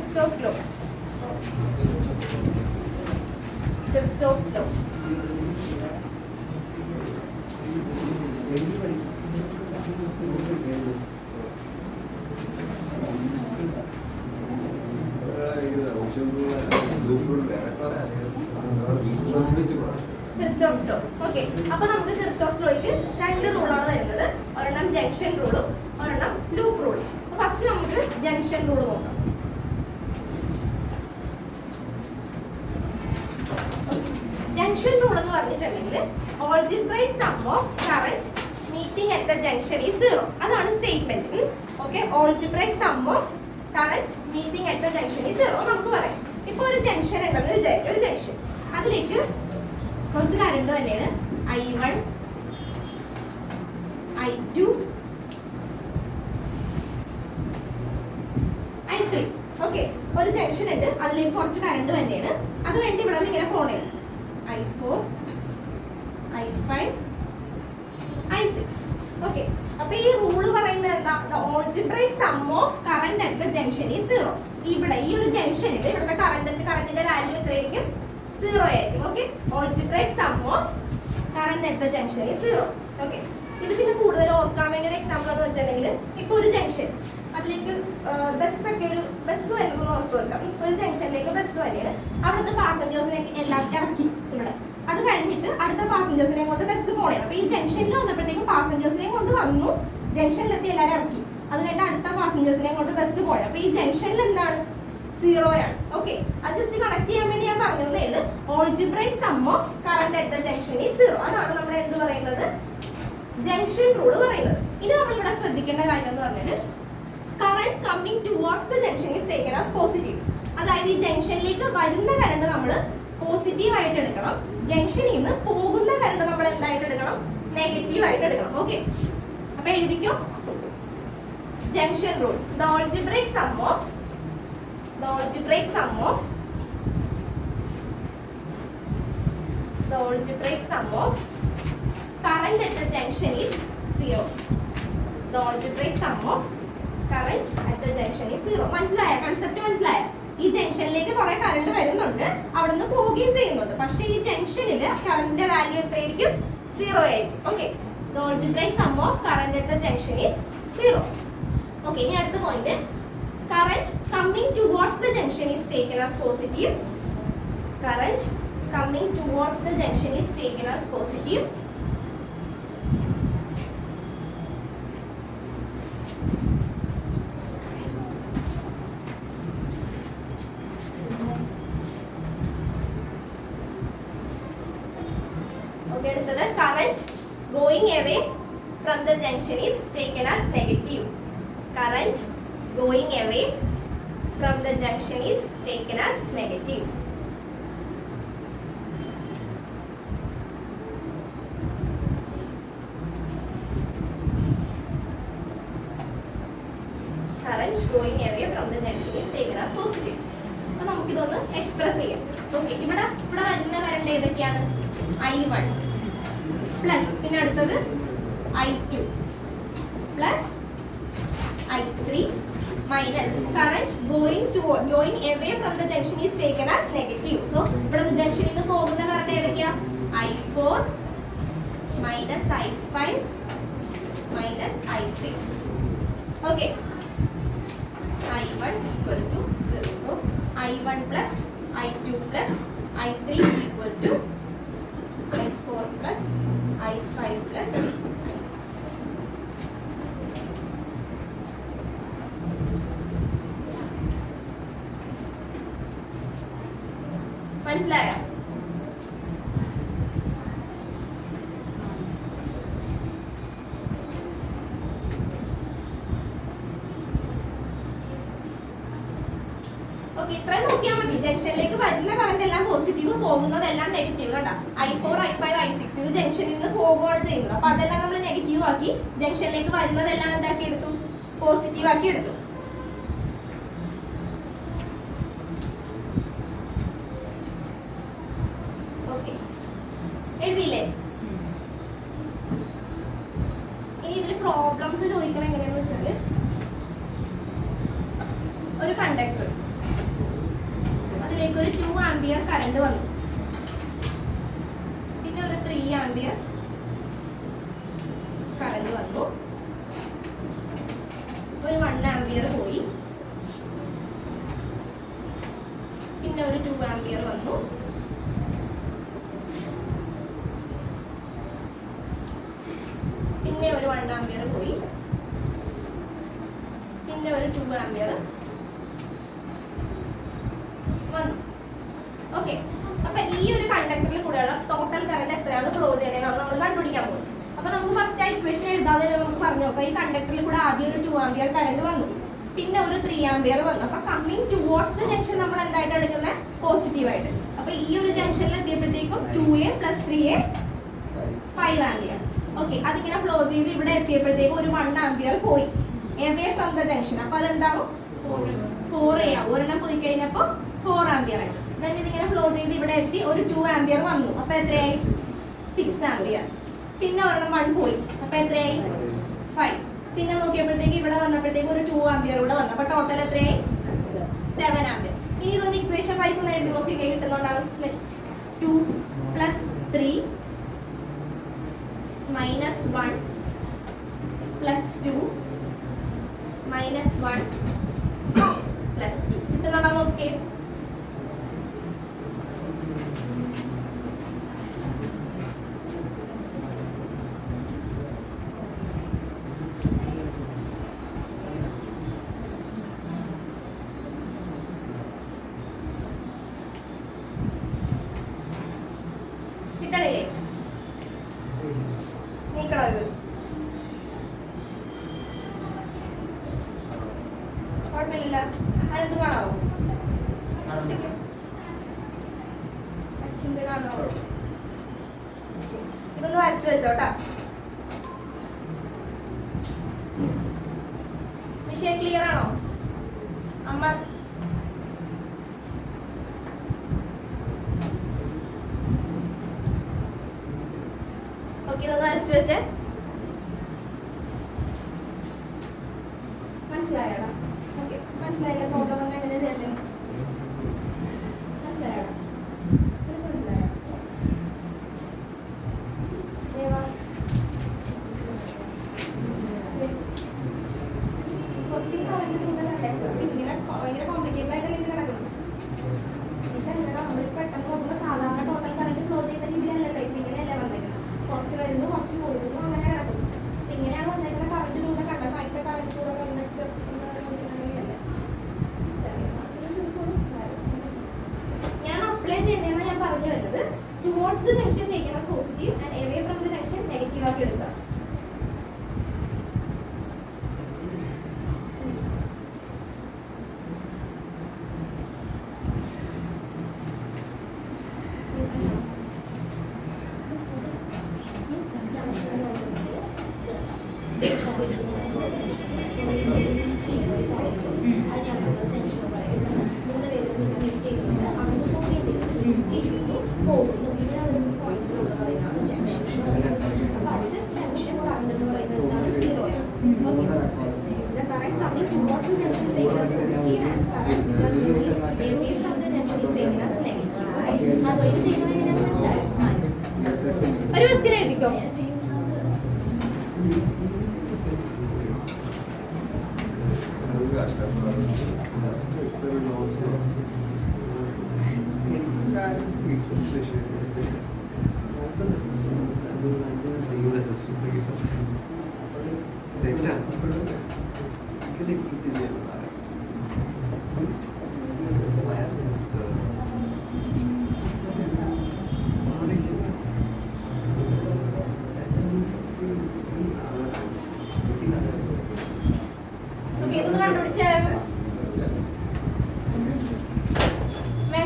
Kirchhoff's law. Kirchhoff's law. Kirchhoff's law. Okay. അപ്പോൾ നമുക്ക് Kirchhoff's lawയ്ക്ക് രണ്ട് റൂളാണ് വരുന്നത്. ഒരെണ്ണം ജംഗ്ഷൻ റൂളും ഒരെണ്ണം ലൂപ്പ് റൂളും. അപ്പോൾ ഫസ്റ്റ് നമുക്ക് ജംഗ്ഷൻ റൂൾ നോക്കാം. ജംഗ്ഷൻ റൂൾ എന്ന് പറഞ്ഞിട്ടുണ്ടെങ്കിൽ algebraic sum of current meeting at the junction is 0. അതാണ് statement. Okay, algebraic sum of current meeting at the junction is 0 നമുക്ക് പറയാം. ഇപ്പോൾ ഒരു ജംഗ്ഷൻ ഉണ്ടെന്ന് വിചാരിക്കും, ഒരു ജംഗ്ഷൻ, അതിലേക്ക് കുറച്ച് കറണ്ട് തന്നെയാണ് I1, I2, I3. ഓക്കെ, ഒരു ജംഗ്ഷൻ ഉണ്ട്, അതിലേക്ക് കുറച്ച് കറണ്ട് തന്നെയാണ്. അത് കഴിഞ്ഞിട്ട് ഇവിടെ നിന്ന് ഇങ്ങനെ പോണേ I4, I5, I6. ഓക്കെ, അപ്പൊ ഈ റൂള് പറയുന്നത് എന്താ? The algebraic sum of current at the junction is 0. ഇവിടെ ഈ ഒരു ജംഗ്ഷനിൽ ഇവിടുത്തെ കറണ്ടിന്റെ വാല്യൂ എത്രയായിരിക്കും? 0 ആയിരിക്കും. Okay, algebraic sum of current at the junction is 0. Okay, ഇത് പിന്നെ കൂടുതൽ ഓർക്കാൻ വേണ്ടി ഒരു എക്സാമ്പിൾ എന്ന് വെച്ചിട്ടുണ്ടെങ്കിൽ ഇപ്പൊ ഒരു ജംഗ്ഷൻ, അതിലേക്ക് ബസ്സൊക്കെ ഒരു ബസ് വരുന്നത് ഓർത്ത് വെക്കാം. ഒരു ജംഗ്ഷനിലേക്ക് ബസ് വരെയാണ്, അവിടെ നിന്ന് പാസഞ്ചേഴ്സിനെ എല്ലാം ഇറക്കി ഇവിടെ. അത് കഴിഞ്ഞിട്ട് അടുത്ത പാസഞ്ചേഴ്സിനെ കൊണ്ട് ബസ് പോണേ. അപ്പൊ ഈ ജംഗ്ഷനിൽ വന്നപ്പോഴത്തേക്കും പാസഞ്ചേഴ്സിനെ കൊണ്ട് വന്നു, ജംഗ്ഷനിലെത്തി എല്ലാവരും ഇറക്കി. അത് കഴിഞ്ഞിട്ട് അടുത്ത പാസഞ്ചേഴ്സിനെ കൊണ്ട് ബസ് പോണേ. അപ്പൊ ഈ ജംഗ്ഷനിൽ എന്താണ്? 0 ആണ്. ഓക്കെ, അത് ജസ്റ്റ് കണക്ട് ചെയ്യാൻ വേണ്ടി ഞാൻ പറഞ്ഞതേ ഉള്ളൂ. algebraic sum of current at the junction is 0. അതാണ് നമ്മൾ എന്ത് പറയുന്നത്? ജംഗ്ഷൻ റൂൾ പറയുന്നത്. ഇനി നമ്മൾ ഇവിടെ ശ്രദ്ധിക്കേണ്ട കാര്യം എന്ന് പറഞ്ഞാൽ current coming towards the junction is taken as positive. അതായത് ഈ ജംഗ്ഷനിലേക്ക് വരുന്ന കറണ്ട് നമ്മൾ പോസിറ്റീവ് ആയിട്ട് എടുക്കണം, ജംഗ്ഷനിൽ നിന്ന് പോകുന്ന കറണ്ട് നമ്മൾ എന്തായിട്ട് എടുക്കണം? നെഗറ്റീവ് ആയിട്ട് എടുക്കണം. ഓക്കെ, അപ്പൊ എഴുതിക്കോ junction rule. The algebraic sum of current at the junction is 0. The algebraic sum of current at the junction is 0. മനസ്സിലായ കൺസെപ്റ്റ്? മനസ്സിലായ? ഈ ജംഗ്ഷനിലേക്ക് കുറെ കറണ്ട് വരുന്നുണ്ട്, അവിടെ നിന്ന് പോവുകയും ചെയ്യുന്നുണ്ട്. പക്ഷെ ഈ ജംഗ്ഷനിൽ കറണ്ടിന്റെ വാല്യൂ എത്രയായിരിക്കും? 0 ആയിരിക്കും. Okay, the algebraic sum of current at the junction is 0. Okay, ഇനി അടുത്ത point, current coming towards the junction is taken as positive. Current coming towards the junction is taken as positive. Okay, അടുത്തത് current going away from the junction is taken as negative. Current going away from the junction is taken as negative. Current going away from the junction is taken as positive. അപ്പോൾ നമുക്കിതൊന്ന് express ചെയ്യാം. Okay, ഇവിടെ വരുന്ന current ഏതൊക്കെയാണ്? I1 plus, പിന്നെ അടുത്തത് I2 plus I3 minus. Current going away from the junction is taken as negative. So ഇവിടെ നിന്ന് ജംഗ്ഷനിൽ നിന്ന് പോകുന്ന കറണ്ട് ഏതൊക്കെയാ? I4 minus I5 minus I6. Okay, I1 equal to 0. So I1 plus I2 plus I3 equal to I4 plus I5 plus I6. മനസ്സിലായോ? Okay, ഇത്രയും നോക്കിയാൽ മതി. ജംഗ്ഷനിലേക്ക് വരുന്ന കറണ്ട് എല്ലാം പോസിറ്റീവ്, പോകുന്നതെല്ലാം നെഗറ്റീവ്. കണ്ട, I4 I5 I6 ഇത് ജംഗ്ഷനിൽ നിന്ന് പോകുകയാണ് ചെയ്യുന്നത്. അപ്പൊ അതെല്ലാം നമ്മൾ നെഗറ്റീവ് ആക്കി, ജംഗ്ഷനിലേക്ക് വരുന്നതെല്ലാം എന്താക്കി എടുത്തു? പോസിറ്റീവ് ആക്കി എടുത്തു. ഓക്കെ, എഴുതിയില്ലേ? ഇനി ഇതിൽ പ്രോബ്ലംസ് ചോദിക്കണം എങ്ങനെയാന്ന് വെച്ചാല്, ഒരു കണ്ടക്ടർ ആംപിയർ കറണ്ട് വന്നു. പിന്നെ ഒരു 3 ആംപിയർ കറണ്ട് വന്നു. ഒരു 1 ആംപിയർ പോയി. പിന്നെ ഒരു 2 ആംപിയർ വന്നു. പിന്നെ ഒരു 1 ആംപിയർ പോയി. പിന്നെ ഒരു 2 ആംപിയർ വന്നു. ഓക്കെ, അപ്പൊ ഈ ഒരു കണ്ടക്ടറിൽ കൂടെയുള്ള ടോട്ടൽ കറണ്ട് എത്രയാണ് ഫ്ലോ ചെയ്യണമെന്നാണ് നമ്മൾ കണ്ടുപിടിക്കാൻ പോകുന്നത്. അപ്പൊ നമുക്ക് ഫസ്റ്റ് ആ ഇക്വേഷൻ എഴുതാതെ നമുക്ക് പറഞ്ഞു നോക്കാം. ഈ കണ്ടക്ടറിൽ കൂടെ ആദ്യം ഒരു 2 ആംപിയർ കറണ്ട് വന്നു, പിന്നെ ഒരു 3 ആംപിയർ വന്നു. അപ്പൊ കമ്മിങ് ടുവേർഡ്സ് ദ ജംഗ്ഷൻ നമ്മൾ എന്തായിട്ട് എടുക്കുന്നത്? പോസിറ്റീവായിട്ട്. അപ്പൊ ഈ ഒരു ജംഗ്ഷനിൽ എത്തിയപ്പോഴത്തേക്കും 2A + 3A 5 ആംപിയർ. ഓക്കെ, അതിങ്ങനെ ഫ്ലോ ചെയ്ത് ഇവിടെ എത്തിയപ്പോഴത്തേക്കും ഒരു 1 ആംപിയർ പോയി away from the junction. അപ്പൊ അതെന്താകും? 4A ആവും. ഒരെണ്ണം പോയി കഴിഞ്ഞപ്പോൾ 4 ആംപിയർ ആയി. then ഇതിങ്ങനെ ഫ്ലോ ചെയ്ത് ഇവിടെ എത്തി ഒരു 2 ആംപിയർ വന്നു. അപ്പൊ എത്രയായി? 6 ആംപിയർ. പിന്നെ ഒരെണ്ണം 1 പോയി. അപ്പൊ എത്രയായി? 5. പിന്നെ നോക്കിയപ്പോഴത്തേക്ക് ഇവിടെ വന്നപ്പോഴത്തേക്ക് ഒരു 2 ആംപിയർ കൂടെ വന്നു. അപ്പൊ ടോട്ടൽ എത്രയായി? 7 ആംപിയർ. ഇനി ഇതൊന്ന് ഇക്വേഷൻ വൈസ് ഒന്ന് എഴുതി നോക്കി കിട്ടുന്നുണ്ടാകും. 2 + 3 - 1 + 2 - 1 + 2 കിട്ടുന്നുണ്ടോ നോക്കിയേ. കിട്ടണില്ലേ? നീക്കണോ ഇത്? കുഴപ്പമില്ല. അതെന്ത് കാണാവോ? അച്ഛൻ്റെ കാണാവോ? ഇതൊന്ന് വരച്ചു വെച്ചോട്ടാ. വിഷയം ക്ലിയർ ആണോ അമ്മ? ഓക്കെ, ഇതൊന്ന് വരച്ചു വെച്ചേ. മനസ്സിലായടാ? ഓക്കെ, മനസ്സിലായില്ല. പ്രോബ്ലം വന്നാൽ എങ്ങനെ ചെയ്യണ്ടേ? മനസ്സിലായടാ? മനസ്സിലായോ? ഇങ്ങനെ ഭയങ്കര കോംപ്ലിക്കേറ്റഡ് ആയിട്ടല്ലേ ഇത് കിടക്കുന്നത്? ഇതല്ലടാ, നമ്മൾ പെട്ടെന്ന് നോക്കുമ്പോൾ സാധാരണ ടോട്ടൽ കറണ്ട് ഫ്ലോ ചെയ്യുന്ന രീതിയിലല്ലല്ലോ ഇപ്പം ഇങ്ങനെയല്ല വന്നേക്കുന്നത്. കുറച്ച് വരുന്നു, കുറച്ച് പോകുന്നു, അങ്ങനെ കിടക്കുന്നു. ഇങ്ങനെയാണ് വന്നേക്കുന്നത്. കറണ്ട് രൂപ കണ്ട ഫൈനത്തെ കറണ്ട് രൂപ കണ്ടിട്ട് ഞാൻ അപ്ലൈ ചെയ്യേണ്ടതെന്ന് ഞാൻ പറഞ്ഞു വരുന്നത്. Towards the junction taken as positive and away from the junction negative ആക്കി എടുക്കുക. ഒരു ക്വസ്റ്റ്യൻ എഴുതിക്കോ.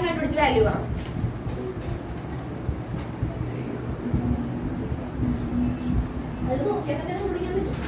കണ്ടുപിടിച്ച് വാല്യൂ ആണ്. അത് നോക്കിയാൽ തന്നെ കണ്ടുപിടിക്കാൻ പറ്റും.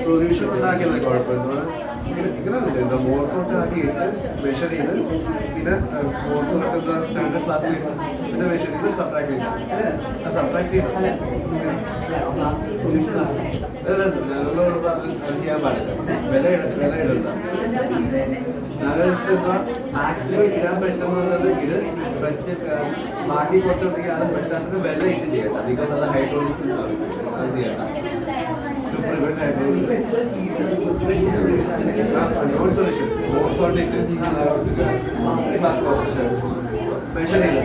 സൊല്യൂഷൻ ഉണ്ടാക്കിയത് കുഴപ്പമില്ല. ഇങ്ങനെ മോഴ്സോട്ട് ആദ്യം ഇട്ട് മെഷർ ചെയ്ത് പിന്നെ മോഴ്സോട്ട് സ്റ്റാൻഡേർഡ് ക്ലാസ്സിൽ പിന്നെ മെഷർ ചെയ്ത് സബ്ട്രാക്ട് ചെയ്യും. സബ്ട്രാക്ട് ചെയ്യും സൊല്യൂഷൻ ഞങ്ങളോട് അത് ചെയ്യാൻ പാടില്ല. വില ഇടണ്ട. മാക്സിമം ഇടാൻ പറ്റുന്നത് ഇത് ബാക്കി കുറച്ചുണ്ടെങ്കിൽ അത് പെട്ടെന്ന് വില ഇട്ട് ചെയ്യണ്ട. ബിക്കോസ് അത് ഹൈഡ്രോളിസിസ് അത് ചെയ്യണ്ട. നോൺ സൊല്യൂഷൻ മോഴ്സോട്ട് ഇട്ട് മെഷർ ചെയ്ത്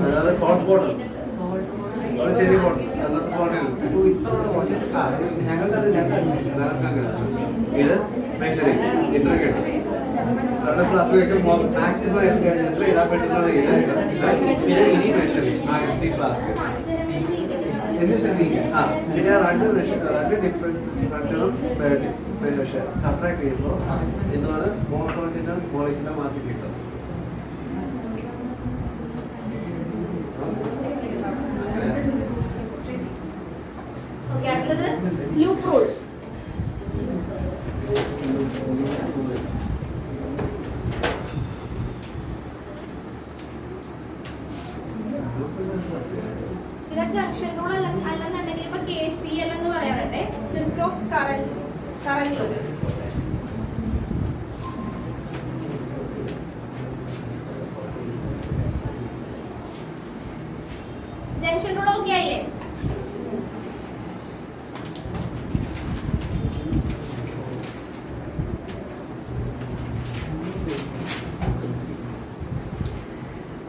അല്ലാതെ സോൾട്ട് ബോട്ടിൽ ചെറിയ ബോട്ടിൽ അന്നത്തെ സോൾട്ട് ഇത് മെഷർ ചെയ്യും. ഇത്ര കിട്ടും. സഡൻ ഫ്ലാസ്കിലേക്ക് മാക്സിമം എത്ര ഇടാൻ പറ്റുന്നത് പിന്നെ ഇനി മെഷർ ചെയ്യും. ആ എംപ്റ്റി ഫ്ലാസ്ക് പിന്നെ രണ്ട് ഡിഫറെന്റ് സബ്ട്രാക്ട് ചെയ്യുമ്പോൾ എന്നാണ് മോസോട്ടിന്റെ മോളിക്കുലർ മാസ് കിട്ടും. അടുത്തത് ലൂപ്പ് റൂൾ. ജംഗ്ഷൻ റൂൾ അല്ലെന്നുണ്ടെങ്കിൽ ഇപ്പൊ KCL എന്ന് പറയാറുണ്ട്, Kirchhoff's current rule. Junction rule okay ആയില്ലേ?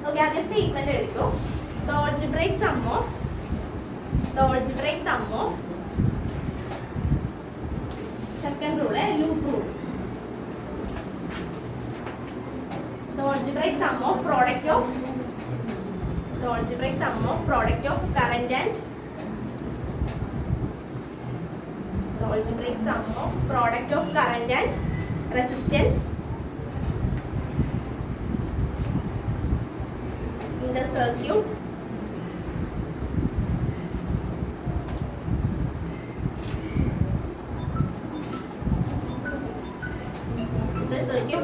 ഓക്കെ, ആദ്യ സ്റ്റേറ്റ്മെന്റ് എടുക്കൂ. The algebraic sum of second rule loop rule. The algebraic sum of product of current and resistance in the circuit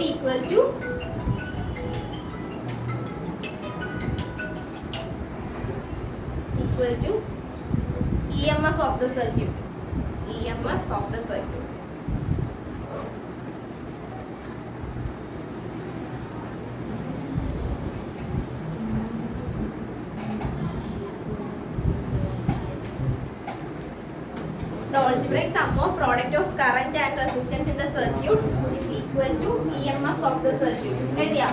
equal to EMF of the circuit. The algebraic sum of product of current and resistance in the circuit is equal to EMF of the circuit. എഴുതിയാ?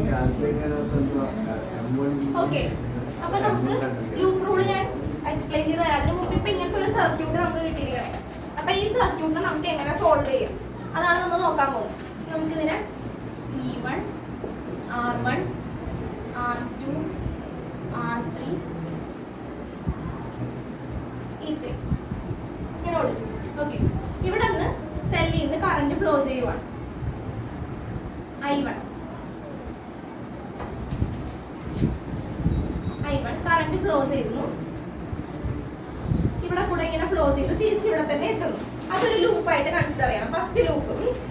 calculate okay, അപ്പൊ നമുക്ക് loop rule ഞാൻ explain ചെയ്ത് തരാം. അതിന് മുമ്പ് ഇപ്പൊ ഇങ്ങനത്തെ ഒരു സർക്യൂട്ട് നമുക്ക് കിട്ടിയിരിക്കണേ. അപ്പൊ ഈ സർക്യൂട്ടിനെ നമുക്ക് എങ്ങനെ സോൾവ് ചെയ്യാം അതാണ് നമ്മൾ നോക്കാൻ പോകുന്നത്. നമുക്കിതിനെ E1 R1 R2 R3 E3 ഇങ്ങനെ കൊടുക്കും. ഓക്കെ, ഇവിടെ നിന്ന് സെല്ലിൽ നിന്ന് കറണ്ട് ഫ്ലോ ചെയ്യുവാണ്. I1 കറണ്ട് ഫ്ലോ ചെയ്യുന്നു. ഇവിടെ കൂടെ ഇങ്ങനെ ഫ്ലോ ചെയ്ത് തിരിച്ച് ഇവിടെ തന്നെ എത്തുന്നു. അതൊരു ലൂപ്പായിട്ട് കൺസിഡർ ചെയ്യണം. ഫസ്റ്റ്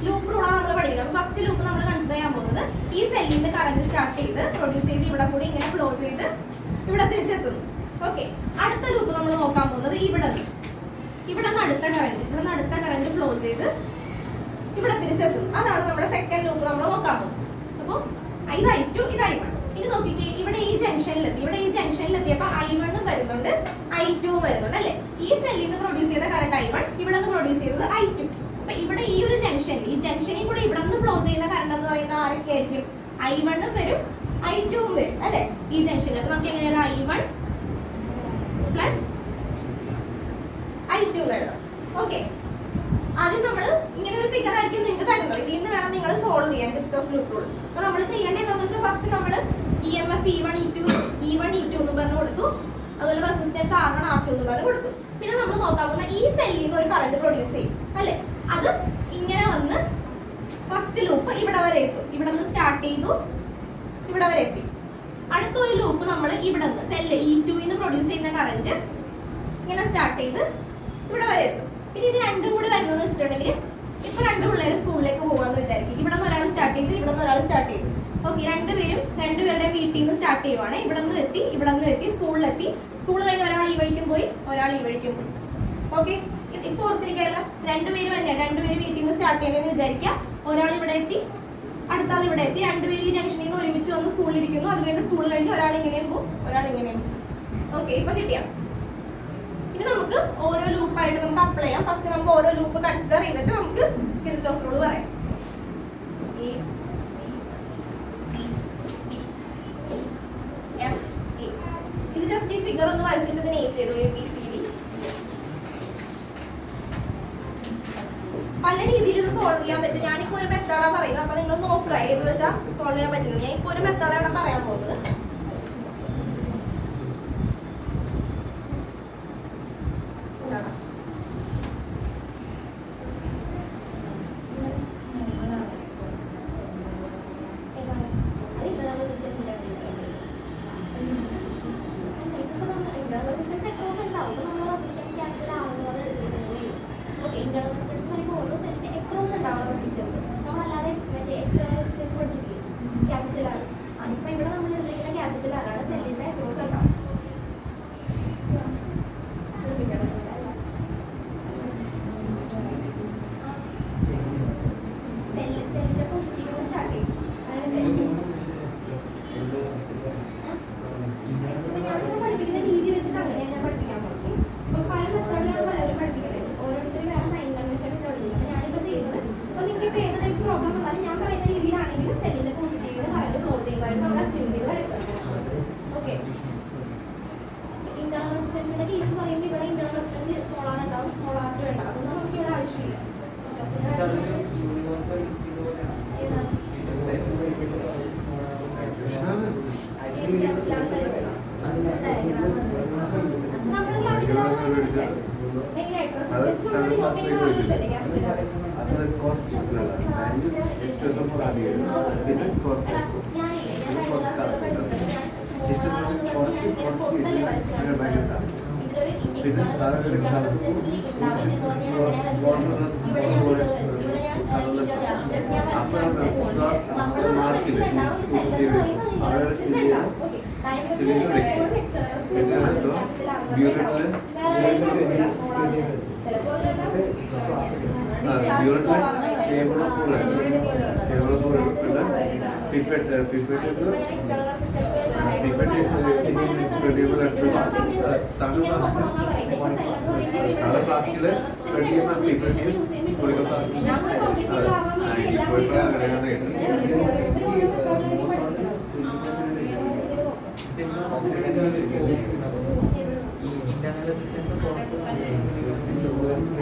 ലൂപ്പ് റൂളാണ് നമ്മൾ പഠിക്കുന്നത്. ഫസ്റ്റ് ലൂപ്പ് നമ്മൾ കൺസിഡർ ചെയ്യാൻ പോകുന്നത് ഈ സെല്ലിൽ നിന്ന് കറണ്ട് സ്റ്റാർട്ട് ചെയ്ത് പ്രൊഡ്യൂസ് ചെയ്ത് ഇവിടെ കൂടി ഇങ്ങനെ ഫ്ലോ ചെയ്ത് ഇവിടെ തിരിച്ചെത്തുന്നു. ഓക്കെ, അടുത്ത ലൂപ്പ് നമ്മൾ നോക്കാൻ പോകുന്നത് ഇവിടെ നിന്ന് അടുത്ത കറണ്ട് ഫ്ലോ ചെയ്ത് ഇവിടെ തിരിച്ചെത്തുന്നു. അതാണ് നമ്മുടെ സെക്കൻഡ് ലൂപ്പ് നമ്മൾ നോക്കാൻ പോകുന്നത്. അപ്പോൾ ഇത് I2 ഇത് I1. ഇനി നോക്കിക്കേ, ഇവിടെ ഈ ജംഗ്ഷനിലെത്തിയപ്പോൾ I1 വരുന്നുണ്ട് I2 വരുന്നുണ്ട് അല്ലേ. ഈ സെല്ലിൽ നിന്ന് പ്രൊഡ്യൂസ് ചെയ്ത കറണ്ട് I1, ഇവിടെ നിന്ന് പ്രൊഡ്യൂസ് ചെയ്തത് I2. അപ്പൊ ഇവിടെ ഈ ഒരു ജംഗ്ഷനിൽ കൂടെ ഇവിടെ നിന്ന് ഫ്ലോ ചെയ്യുന്ന കറണ്ട് എന്ന് പറയുന്നത് ആരൊക്കെ ആയിരിക്കും? I1 വരും I2 വരും അല്ലേ ഈ ജംഗ്ഷനിൽ. അപ്പൊ നമുക്ക് എങ്ങനെയാണ് I1 പ്ലസ് I2 എഴുതാം. ഓക്കെ, ആദ്യം നമ്മൾ ഇങ്ങനെ ഒരു ഫിഗർ ആയിരിക്കും നിങ്ങൾക്ക് തരുന്നത്. ഇതിൽ നിന്ന് വേണം നിങ്ങൾ സോൾവ് ചെയ്യാൻ കിർച്ചോഫ് ലൂപ്പ് റൂൾ. അപ്പൊ നമ്മൾ ചെയ്യേണ്ടത് എന്താണെന്ന് വെച്ചാൽ ഫസ്റ്റ് നമ്മൾ EMF E1 E2 എന്ന് പറഞ്ഞു കൊടുത്തു. അതുപോലെ റെസിസ്റ്റൻസ് R1 R2 എന്ന് പറഞ്ഞു കൊടുത്തു. പിന്നെ നമ്മൾ നോക്കാൻ പോകുന്ന ഈ സെല്ലിൽ നിന്ന് ഒരു കറണ്ട് പ്രൊഡ്യൂസ് ചെയ്യും അല്ലേ. അത് ഇങ്ങനെ വന്ന് ഫസ്റ്റ് ലൂപ്പ് ഇവിടെ വരെ എത്തും. ഇവിടെ നിന്ന് സ്റ്റാർട്ട് ചെയ്തു ഇവിടെ വരെ എത്തി. അടുത്തൊരു ലൂപ്പ് നമ്മൾ ഇവിടെ നിന്ന് സെല്ല് E2 നിന്ന് പ്രൊഡ്യൂസ് ചെയ്യുന്ന കറണ്ട് ഇങ്ങനെ സ്റ്റാർട്ട് ചെയ്ത് ഇവിടെ വരെ എത്തും. പിന്നെ ഇത് രണ്ടും കൂടി വരുന്നതെന്ന് വെച്ചിട്ടുണ്ടെങ്കിൽ ഇപ്പൊ രണ്ട് പിള്ളേർ സ്കൂളിലേക്ക് പോകാന്ന് വിചാരിക്കും. ഇവിടെ നിന്ന് ഒരാൾ സ്റ്റാർട്ട് ചെയ്ത് ഇവിടെ നിന്ന് ഒരാൾ സ്റ്റാർട്ട് ചെയ്തു. ഓക്കെ, രണ്ടുപേരുടെ വീട്ടിൽ നിന്ന് സ്റ്റാർട്ട് ചെയ്യുവാണ്. ഇവിടെ നിന്ന് എത്തി സ്കൂളിലെത്തി. സ്കൂൾ കഴിഞ്ഞ് ഒരാൾ ഈ വഴിക്കും പോയി, ഒരാൾ ഈ വഴിക്കും പോയി. ഓക്കെ, ഇപ്പൊ ഓർത്തിരിക്കാമല്ലോ, രണ്ടുപേര് വീട്ടിൽ നിന്ന് സ്റ്റാർട്ട് ചെയ്യണമെന്ന് വിചാരിക്കാം. ഒരാൾ ഇവിടെ എത്തി, അടുത്ത ആൾ ഇവിടെ എത്തി. രണ്ടുപേര് ഈ ജംഗ്ഷനിൽ നിന്ന് ഒരുമിച്ച് വന്ന് സ്കൂളിലിരിക്കുന്നു. അത് കഴിഞ്ഞ് സ്കൂൾ കഴിഞ്ഞ് ഒരാൾ ഇങ്ങനെയും പോകും, ഒരാൾ ഇങ്ങനെയും പോകും. ഓക്കെ, ഇപ്പൊ കിട്ടിയാ. ഇനി നമുക്ക് ഓരോ ലൂപ്പായിട്ട് നമുക്ക് അപ്ലൈ ചെയ്യാം. ഫസ്റ്റ് നമുക്ക് ഓരോ ലൂപ്പ് കൺസിഡർ ചെയ്തിട്ട് നമുക്ക് കിർച്ചോഫ് റൂൾ പറയാം. A B C D E F A. ഇത് ജസ്റ്റ് ഈ ഫിഗർ ഒന്ന് വരച്ചിട്ട് ഇതിനെ A ചെയ്തു. A B C D. പല രീതിയിൽ ഇത് സോൾവ് ചെയ്യാൻ പറ്റും. ഞാനിപ്പോ ഒരു മെത്തേഡാ പറയുന്നത്. അപ്പൊ നിങ്ങൾ നോക്കുക ഏത് വെച്ചാ സോൾവ് ചെയ്യാൻ പറ്റുന്നത്. ഞാൻ ഇപ്പൊ ഒരു മെത്തേഡാണ് പറയാൻ പോകുന്നത്.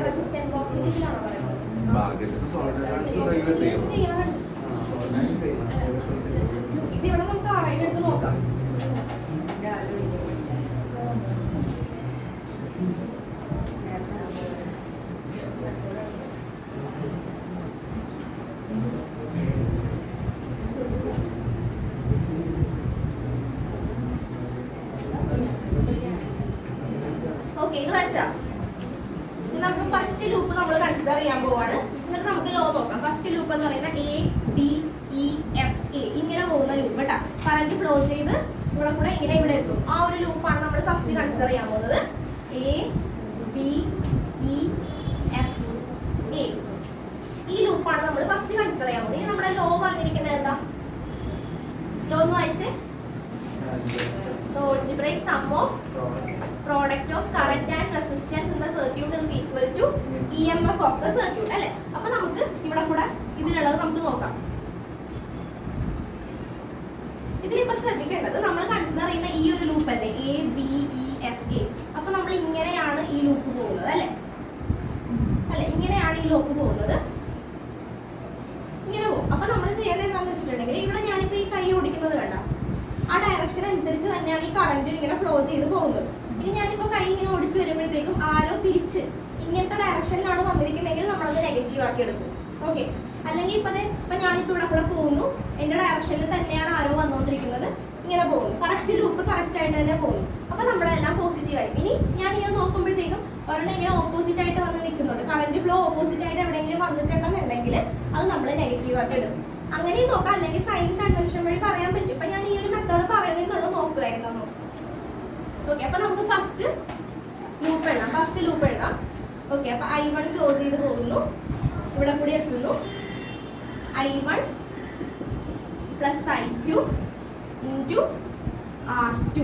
റെസിസ്റ്റൻസ് ബോക്സിന്റെ ഇതിലാണോ പറയുന്നത്? ആദ്യത്തെ സോൾഡർ ചെയ്യണം. ഇപ്പൊ ഇവിടെ നമുക്ക് ആറായിട്ട് എടുത്ത് നോക്കാം. ഓക്കെ, ഇത് വരച്ചാ നമുക്ക് ഫസ്റ്റ് ലൂപ്പ് നമ്മൾ കൺസിഡർ ചെയ്യാൻ പോവാണ്. എന്നിട്ട് നമുക്ക് ലോ നോക്കാം. ഫസ്റ്റ് ലൂപ്പ് എന്ന് പറയുന്നത് ABEFA ഇങ്ങനെ പോകുന്ന ലൂപ്പ് കേട്ടോ. കറന്റ് ഫ്ലോ ചെയ്ത് ഇവിടെ കൂടെ ഇങ്ങനെ ഇവിടെ എത്തും. ആ ഒരു ലൂപ്പാണ് നമ്മൾ ഫസ്റ്റ് കൺസിഡർ ചെയ്യാൻ പോകുന്നത്. ABEFA ഈ ലൂപ്പാണ് നമ്മൾ ഫസ്റ്റ് കൺസിഡർ ചെയ്യാൻ പോകുന്നത്. ഇനി നമ്മുടെ ലോ പറഞ്ഞിരിക്കുന്നത് എന്താ? ലോ എന്ന് വായിച്ചേ. The algebraic sum of product of current and resistance in the circuit is equal to EMF of the circuit അല്ലേ? അപ്പൊ നമുക്ക് ഇവിടെ കൂടെ ഇതിലുള്ളത് നമുക്ക് നോക്കാം. ഇതിലിപ്പോ ശ്രദ്ധിക്കേണ്ടത് നമ്മൾ കൺസിഡർ ചെയ്യുന്ന ഈ ഒരു ലൂപ്പ് അല്ലേ, ABEFA. അപ്പൊ നമ്മൾ ഇങ്ങനെയാണ് ഈ ലൂപ്പ് പോകുന്നത് അല്ലേ? ഇങ്ങനെയാണ് ഈ ലൂപ്പ് പോകുന്നത്. ഇങ്ങനെ പോകും. അപ്പൊ നമ്മൾ ചെയ്യേണ്ടത് എന്താണെന്ന് വെച്ചിട്ടുണ്ടെങ്കിൽ ഇവിടെ ഞാനിപ്പോ ഈ കൈ ഓടിക്കുന്നത് കണ്ട ആ ഡയറക്ഷൻ അനുസരിച്ച് തന്നെയാണ് ഈ കറന്റ് ഇങ്ങനെ ഫ്ലോ ചെയ്ത് പോകുന്നത്. ഇനി ഞാനിപ്പോ കൈ ഇങ്ങനെ ഓടിച്ചു വരുമ്പോഴത്തേക്കും ആരോ തിരിച്ച് ഇങ്ങനത്തെ ഡയറക്ഷനിലാണ് വന്നിരിക്കുന്നതെങ്കിൽ നമ്മളത് നെഗറ്റീവ് ആക്കി എടുക്കും. ഓക്കെ, അല്ലെങ്കിൽ ഇപ്പൊ ഞാനിപ്പോ ഇവിടെ കൂടെ പോകുന്നു, എന്റെ ഡയറക്ഷനിൽ തന്നെയാണ് ആരോ വന്നുകൊണ്ടിരിക്കുന്നത്, ഇങ്ങനെ പോകുന്നു. കറക്റ്റ് ലൂപ്പ് കറക്റ്റ് ആയിട്ട് തന്നെ പോകുന്നു. അപ്പൊ നമ്മുടെ എല്ലാം പോസിറ്റീവ് ആയിരിക്കും. ഇനി ഞാനിങ്ങനെ നോക്കുമ്പോഴത്തേക്കും ഒരെണ്ണം ഇങ്ങനെ ഓപ്പോസിറ്റ് ആയിട്ട് വന്ന് നിൽക്കുന്നുണ്ട്. കറന്റ് ഫ്ലോ ഓപ്പോസിറ്റ് ആയിട്ട് എവിടെയെങ്കിലും വന്നിട്ടുണ്ടെന്നുണ്ടെങ്കിൽ അത് നമ്മൾ നെഗറ്റീവ് ആക്കി എടുക്കും. അങ്ങനെയും നോക്കാം, അല്ലെങ്കിൽ സൈൻ കൺവെൻഷൻ വഴി പറയാൻ പറ്റും. ഇപ്പൊ ഞാൻ ഈ ഒരു മെത്തേഡ് പറയണമെന്നുള്ളത് നോക്കുക എന്താണോ. ഓക്കെ, അപ്പൊ നമുക്ക് ഫസ്റ്റ് ലൂപ്പ് എഴുതാം. ഓക്കെ, അപ്പൊ I1 ഫ്ലോ ചെയ്ത് പോകുന്നു, ഇവിടെ കൂടി എത്തുന്നു. I1 plus I2 into R2.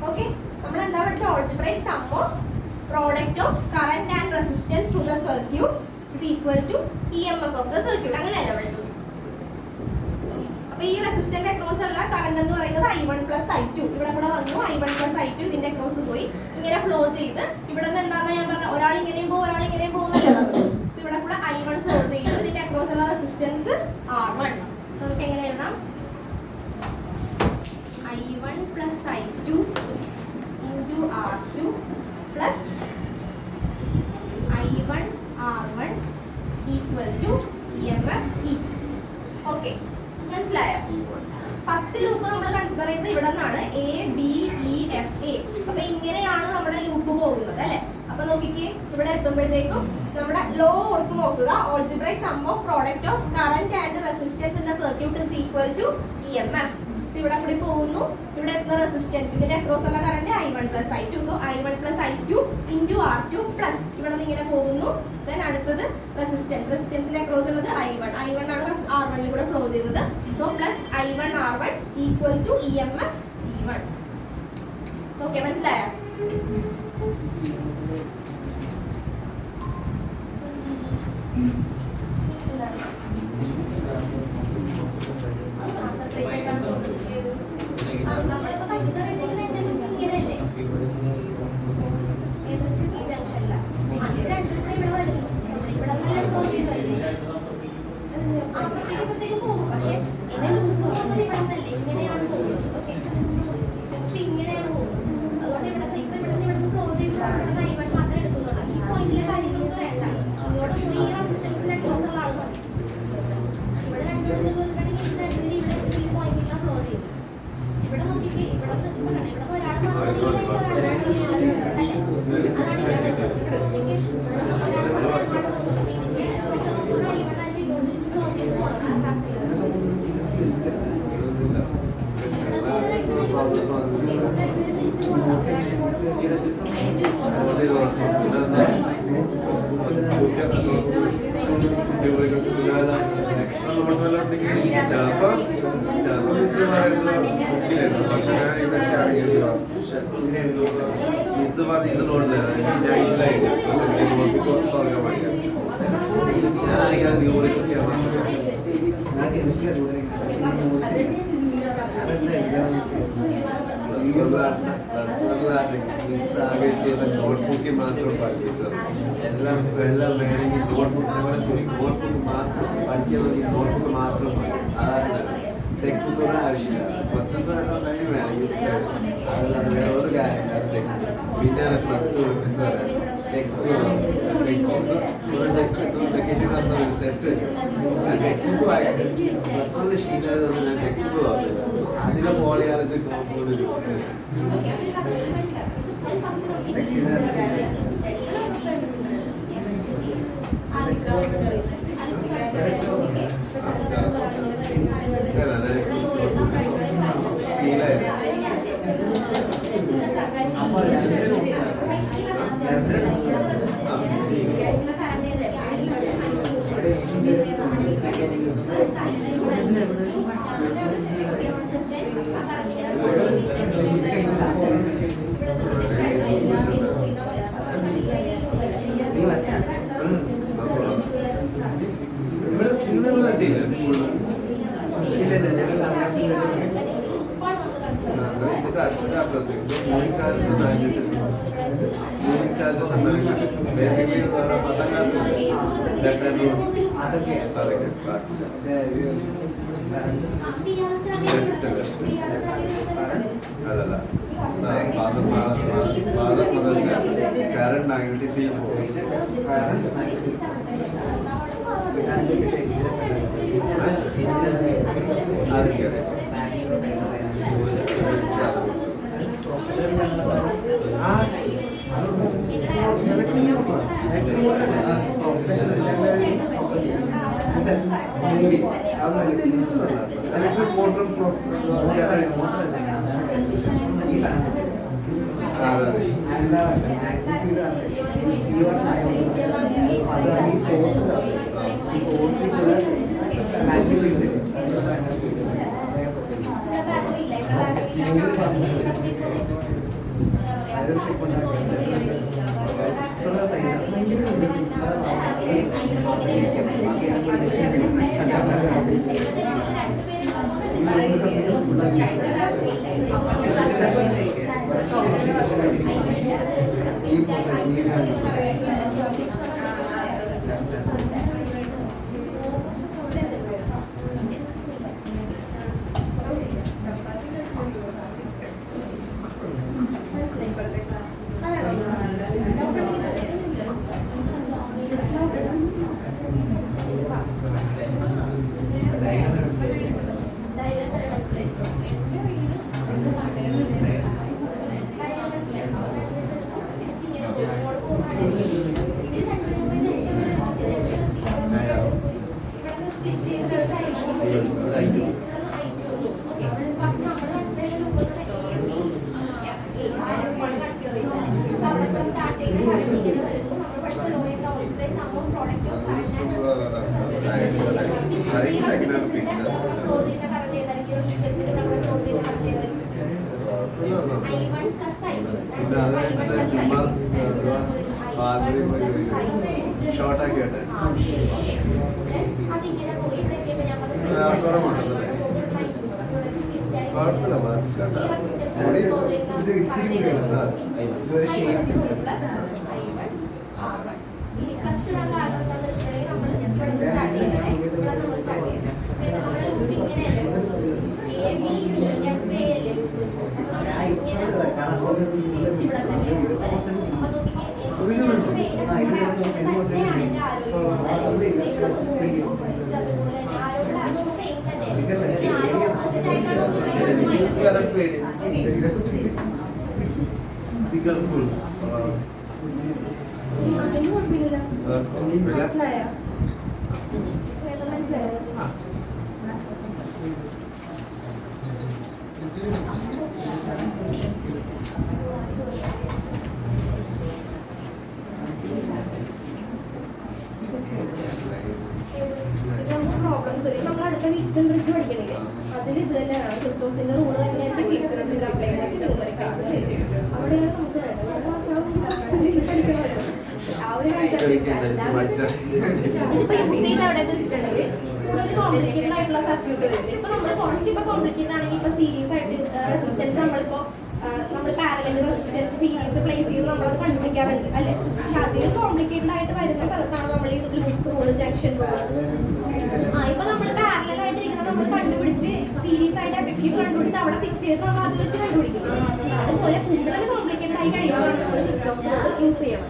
Okay, നമ്മൾ എന്താ പഠിച്ച? Algebraic sum of product of current and resistance to the circuit is equal to EMF of the circuit. അങ്ങനെയല്ല പഠിച്ചത്. അപ്പൊ ഈ റെസിസ്റ്റന്റ് അക്രോസ് ഉള്ള കറന്റ് എന്ന് പറയുന്നത് I1 പ്ലസ് I2. ഇവിടെ കൂടെ വന്നു, I1 പ്ലസ് I2 ഇതിന്റെ അക്രോസ് പോയി ഇങ്ങനെ ഫ്ലോ ചെയ്ത് ഇവിടെ നിന്ന് എന്താണെന്ന് ഞാൻ പറഞ്ഞ ഒരാൾ ഇങ്ങനെയും പോകും, ഒരാൾ ഇങ്ങനെയും പോകുന്നല്ലോ. ഇവിടെ കൂടെ I1 ഫ്ലോ ചെയ്തു, ഇതിന്റെ അക്രോസ് ഉള്ള റെസിസ്റ്റൻസ് R1. നമുക്ക് എങ്ങനെ എഴുതാം? I1 plus I2 into R2 plus I1 R1 equal to EMF E. Okay, മനസ്സിലായോ? ഫസ്റ്റ് ലൂപ്പ് നമ്മൾ കൺസിഡർ ചെയ്തത് ഇവിടെ നിന്നാണ്, ABEFA. അപ്പൊ ഇങ്ങനെയാണ് നമ്മുടെ ലൂപ്പ് പോകുന്നത് അല്ലെ? അപ്പൊ നോക്കിക്കേ, ഇവിടെ എത്തുമ്പോഴത്തേക്കും നമ്മുടെ ലോ ഓർത്ത് നോക്കുക. Algebraic sum of product of current and resistance in the circuit is equal to EMF. ഇവിടെ കൂടി പോകുന്നു, ഇവിടെ എത്തുന്ന റെസിസ്റ്റൻസ് ഇതിന്റെ അക്രോസ് ഉള്ള current I1 plus I2. So I1 plus I2 into R2 plus ഇവിടെ നിന്ന് ഇങ്ങനെ പോകുന്നു. ദെൻ അടുത്തത് റെസിസ്റ്റൻസിന്റെ അക്രോസ് ഉള്ളത് I1 ആണ് R1 കൂടെ ഫ്ലോ ചെയ്യുന്നത്. So plus I1 R1 equal to EMF E1. Okay, മനസ്സിലായോ? നമ്മളിപ്പോ കൺസിഡർ ചെയ്തിരിക്കുന്നത് ഇങ്ങനെയല്ലേ? ഈ ജംഗ്ഷനില്ല, ഇത് രണ്ടും ഇവിടെ വരുന്നു, ഇവിടെ നല്ല ഫ്ലോ ചെയ്തല്ലേ? അപ്പോഴത്തേക്ക് പോകും. പക്ഷെ ഇതിന്റെ ലൂപ്പ് പോകുന്നത് ഇവിടെ നിന്നല്ലേ, ഇങ്ങനെയാണ് പോകുന്നത്. ഓക്കെ, ലൂപ്പ് ഇങ്ങനെയാണ് പോകുന്നത്. അതുകൊണ്ട് ഇവിടെ നിന്ന് ഫ്ലോ ചെയ്ത് I1 മാത്രമേ എടുക്കുന്നുള്ളൂ. ഈ പോയിന്റിലെ കാര്യങ്ങൾക്ക് വേണ്ട, ഇങ്ങോട്ട് പോയി ഈ റെസിസ്റ്റൻസിന്റെ അക്രോസ് ഉള്ള ആൾ മതി. ഇവിടെ രണ്ടുപേരും ഈ പോയിന്റിലാണ് ഫ്ലോ ചെയ്യുന്നത്. ഇവിടെ നോക്കിക്കേ, ഇവിടെ ഒരാൾ നോട്ട്ബുക്കിൽ മാത്രം പഠിപ്പിച്ചത് എല്ലാം വേണമെങ്കിൽ നോട്ട്ബുക്ക് നമ്മുടെ സ്കൂളിൽ നോട്ട്ബുക്ക് മാത്രം പഠിക്കണമെങ്കിൽ നോട്ട്ബുക്ക് മാത്രം മതി. അതാണ് ടെക്സ്റ്റ് ബുക്ക് ആവശ്യമില്ല. ക്വസ്റ്റൻസ് വേണമെങ്കിൽ വേണമെങ്കിൽ അതല്ലാതെ വേറെ ഒരു കാര്യമില്ല. ടെക്സ്റ്റ് പിന്നെ പ്ലസ് ടു ടെക്സ്റ്റ് ബുക്ക് വായിക്കും. പ്ലസ് വണ്ണിൽ ഷീറ്റായതുകൊണ്ട് ഞാൻ ടെക്സ്റ്റ് ബുക്ക് വാങ്ങിച്ചു. അതിലെ പോളിയാലജി കോമ്പൗണ്ട് മൂവിംഗ് ചാർജസ് ബേസിക്കലി 10ാം ക്ലാസ് അതൊക്കെ അതല്ല ഫാദർ മുതൽ കറണ്ട് മാഗ്നറ്റിക് ഫീൽഡ് ഫോഴ്സ് അതൊക്കെ ഷോർട്ടാക്കി കേട്ടെ കുഴപ്പമില്ല ബസ് കേട്ടോ ഇച്ചിരി ഇതൊരു ഷേപ്പ് ക്രിസ്റ്റോസിന്റെ റൂള് തന്നെയായിട്ട് ഫീസിന് അപ്ലൈ ചെയ്തിട്ട് അവിടെയാണ് നമുക്ക് ഇതിപ്പോ യൂസ് ചെയ്യുന്ന എവിടെയെന്ന് വെച്ചിട്ടുണ്ടെങ്കിൽ ഒരു കോംപ്ലിക്കേറ്റഡ് ആയിട്ടുള്ള സർക്യൂട്ട് വരും. ഇപ്പൊ നമ്മൾ കുറച്ച് കോംപ്ലിക്കേറ്റഡ് ആണെങ്കിൽ ഇപ്പൊ സീരീസ് ആയിട്ട് റെസിസ്റ്റൻസ് നമ്മളിപ്പോ നമ്മൾ പാരലൽ റെസിസ്റ്റൻസ് സീരീസ് പ്ലേസ് ചെയ്ത് നമ്മളത് കണ്ടുപിടിക്കാറുണ്ട് അല്ലേ? പക്ഷെ അതിൽ കോംപ്ലിക്കേറ്റഡ് ആയിട്ട് വരുന്ന സ്ഥലത്താണ് നമ്മൾ ഈ ലൂപ്പ് റൂൾ ജംഗ്ഷൻ ഇപ്പൊ നമ്മൾ പാരലൽ ആയിട്ട് ഇരിക്കണം, നമ്മൾ കണ്ടുപിടിച്ച് സീരീസ് ആയിട്ട് എഫക്റ്റീവ് കണ്ടുപിടിച്ച് അവിടെ ഫിക്സ് ചെയ്ത് നമ്മൾ അത് വെച്ച് കണ്ടുപിടിക്കുന്നത്. അതുപോലെ കൂടുതൽ കോംപ്ലിക്കേറ്റഡ് ആയി കഴിയുമ്പോഴാണ് നമ്മൾ കിർച്ചോഫ് റൂൾ യൂസ് ചെയ്യണം.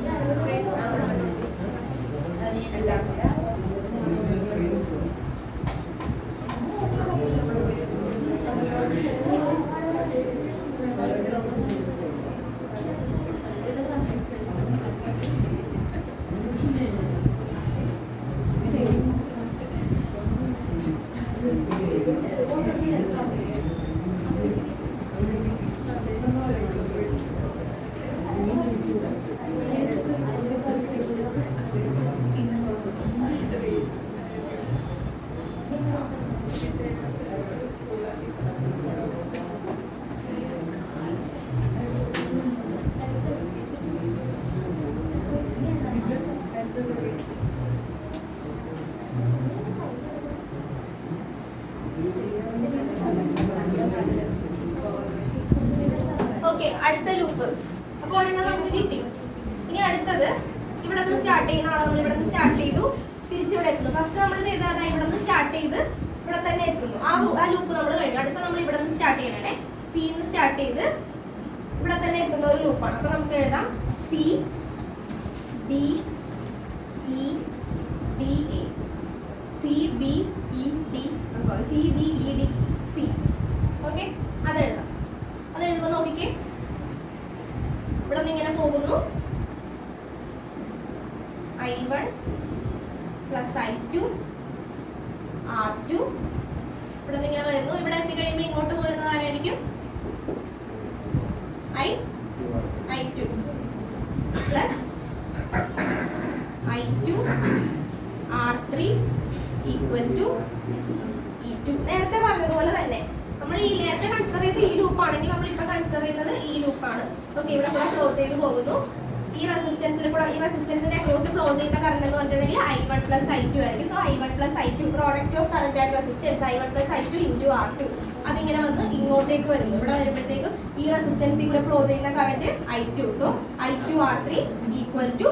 അടുത്ത ലൂപ്പ് അപ്പൊ ഒരെണ്ണം നമുക്ക് കിട്ടി. ഇനി അടുത്തത് ഇവിടെ നിന്ന് സ്റ്റാർട്ട് ചെയ്യുന്ന ആളെ നമ്മൾ ഇവിടെ നിന്ന് സ്റ്റാർട്ട് ചെയ്തു, തിരിച്ചിവിടെ എത്തുന്നു. ഫസ്റ്റ് നമ്മൾ ചെയ്തത് ഇവിടെ നിന്ന് സ്റ്റാർട്ട് ചെയ്ത് ഇവിടെ തന്നെ എത്തുന്നു. ആ ലൂപ്പ് നമ്മൾ കഴിഞ്ഞു. അടുത്ത നമ്മൾ ഇവിടെ നിന്ന് സ്റ്റാർട്ട് ചെയ്യണേ, സിന്ന് സ്റ്റാർട്ട് ചെയ്ത് ഇവിടെ തന്നെ എത്തുന്ന ഒരു ലൂപ്പാണ്. അപ്പൊ നമുക്ക് എഴുതാം C D E D A, C B E D sorry C B E D C. Okay, അതെഴുതാം. അതെഴുതുമ്പോൾ നോക്കിക്കേ, ഇവിടെ നിന്ന് ഇങ്ങനെ പോകുന്നു. I1 പ്ലസ് I2 R2 ഇവിടെ നിന്ന് ഇങ്ങനെ വരുന്നു. ഇവിടെ എത്തിക്കഴിയുമ്പോൾ ഇങ്ങോട്ട് പോരുന്നത് ആരായിരിക്കും? I2 plus I2 R3 equal to E2. നേരത്തെ പറഞ്ഞതുപോലെ തന്നെ നമ്മൾ ഈ നേരത്തെ കൺസിഡർ ചെയ്ത് ഈ ലൂപ്പ് ആണെങ്കിൽ നമ്മൾ ഇപ്പൊ കൺസിഡർ ചെയ്യുന്നത് ഈ ലൂപ്പാണ്. ഓക്കെ, ഇവിടെ കൂടെ ഫ്ലോ ചെയ്ത് പോകുന്നു. ഈ റെസിസ്റ്റൻസിൽ കൂടെ, ഈ റെസിസ്റ്റൻസിന്റെ അക്രോസ് ഫ്ലോ ചെയ്യുന്ന കറന്റ് എന്ന് പറഞ്ഞിട്ടുണ്ടെങ്കിൽ I1 പ്ലസ് I2 ആയിരിക്കും. So I1 plus I2 product of current and resistance I1 plus I2 into R2. അതിങ്ങനെ വന്ന് ഇങ്ങോട്ടേക്ക് വരുന്നു. ഇവിടെ വരുമ്പോഴത്തേക്കും ഈ റെസിസ്റ്റൻസിൽ കൂടെ ഫ്ലോ ചെയ്യുന്ന current I2. So I2 R3 equal to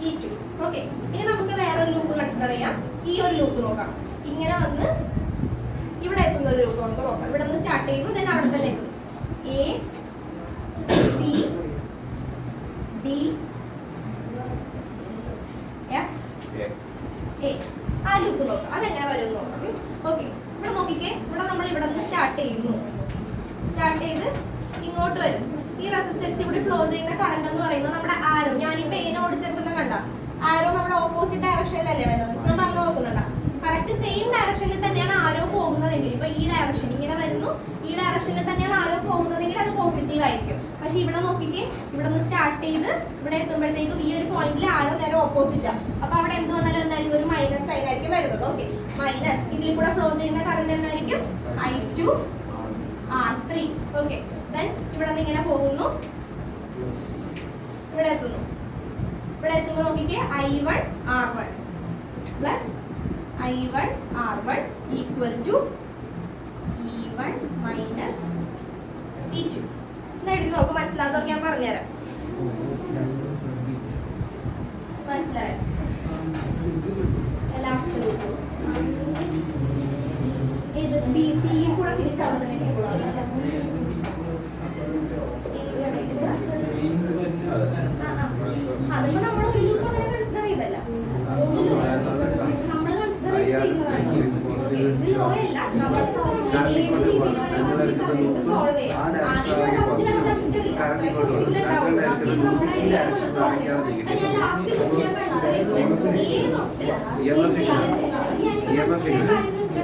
E2. Okay, ഇനി നമുക്ക് വേറൊരു ലൂപ്പ് കൺസിഡർ ചെയ്യാം. ഈ ഒരു ലൂപ്പ് നോക്കാം. ഇങ്ങനെ വന്ന് ഇവിടെ എത്തുന്ന ഒരു ലൂപ്പ് നമുക്ക് നോക്കാം. ഇവിടെ നിന്ന് സ്റ്റാർട്ട് ചെയ്യുന്നു, then അവിടെ തന്നെ എത്തുന്നു. A C D F A. ആ ലൂപ്പ് നോക്കാം, അതെങ്ങനെ വരും നോക്കാം. ഓക്കെ, ഇവിടെ നോക്കിക്കേ, ഇവിടെ നമ്മൾ ഇവിടെ നിന്ന് സ്റ്റാർട്ട് ചെയ്യുന്നു. സ്റ്റാർട്ട് ചെയ്ത് ഇങ്ങോട്ട് വരും. ഈ റെസിസ്റ്റൻസ് ഇവിടെ ഫ്ലോ ചെയ്യുന്ന കറന്റ് എന്ന് പറയുന്നത് നമ്മുടെ ആരോ, ഞാൻ ഈ പെയിൻ ഓടിച്ചേക്കുന്ന കണ്ട ആരോ നമ്മുടെ ഓപ്പോസിറ്റ് ഡയറക്ഷനിലല്ലേ വരുന്നത്. ഞാൻ പറഞ്ഞു നോക്കുന്നുണ്ട, കറക്റ്റ് സെയിം ഡയറക്ഷനിൽ തന്നെയാണ് ആരോ പോകുന്നതെങ്കിൽ, ഇപ്പൊ ഈ ഡയറക്ഷൻ ഇങ്ങനെ വരുന്നു, ഈ ഡയറക്ഷനിൽ തന്നെയാണ് ആരോ പോകുന്നതെങ്കിൽ അത് പോസിറ്റീവ് ആയിരിക്കും. പക്ഷെ ഇവിടെ നോക്കിക്കേ, ഇവിടെ നിന്ന് സ്റ്റാർട്ട് ചെയ്ത് ഇവിടെ എത്തുമ്പോഴത്തേക്കും ഈ ഒരു പോയിന്റിൽ ആരോ നേരെ ഓപ്പോസിറ്റാണ്. അപ്പൊ അവിടെ എന്ത് വന്നാലും എന്തായാലും ഒരു മൈനസ് സൈൻ ആയിരിക്കും വരുന്നത്. ഓക്കെ, മൈനസ് ഇതിൽ കൂടെ ഫ്ലോ ചെയ്യുന്ന കറന്റ് എന്തായിരിക്കും? I2 R3. ഓക്കെ, ദെൻ ഇവിടെ നിന്ന് ഇങ്ങനെ പോകുന്നു, ഇവിടെ എത്തുന്നു. ഇവിടെ എത്തുമ്പോൾ നോക്കിക്കേ, I1 R1 plus I1 R1 equal to E1 minus E2. എഴുതി നോക്ക്, മനസ്സിലാത്തവർക്ക് ഞാൻ പറഞ്ഞുതരാം. മനസ്സിലായോ? ലാസ്റ്റ് ലൂപ്പ് ഏത് ബി സിയും കൂടെ തിരിച്ചവിടെ തന്നെ അതിപ്പോ നമ്മൾ ഒരു ലൂപ്പ് അങ്ങനെ കൺസിഡർ ചെയ്തല്ല, നമ്മൾ കൺസിഡർ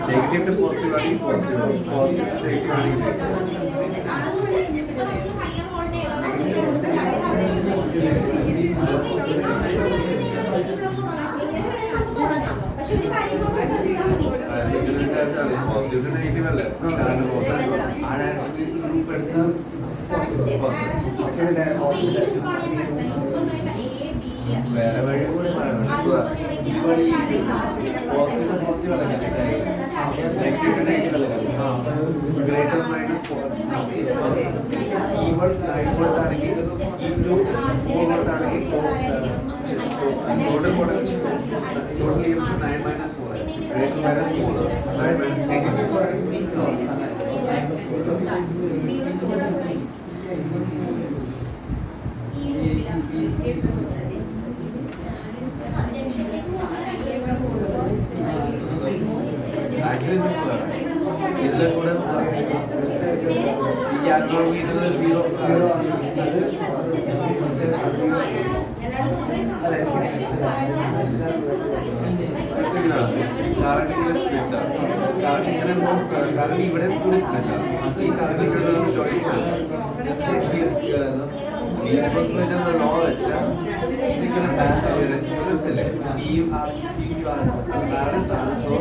നെഗറ്റീവ് ടു പോസിറ്റീവ് ആണെങ്കിൽ പോസിറ്റീവ്, പോസിറ്റീവ് നെഗറ്റീവ് ആണെങ്കിൽ പോസിറ്റീവ് നെഗറ്റീവ് അല്ലേ? ആ ഡയറക്ഷനിൽ ഗ്രൂപ്പ് എടുത്താൽ വേറെ വഴി കൂടി പോസിറ്റീവ് പോസിറ്റീവ് അല്ല, നെഗറ്റീവ് നെഗറ്റീവ് അല്ലേ? ഗ്രേറ്റർ മൈനസ് E1 9 volt ആണെങ്കിൽ E2 4 volt ആണെങ്കിൽ total potential total EMF 9 minus 4 greater minus 4 9 minus 4 actually simple ഇതിലെ കൂടെ ഈ ആക്രോമീറ്റർ 0 കറണ്ട് ഇവിടെ കൂടി ഈ കറണ്ട് ലോ വെച്ചാൽ റെസിസ്റ്റൻസ് ഇല്ലേ ബാലൻസ് ആണ് സോ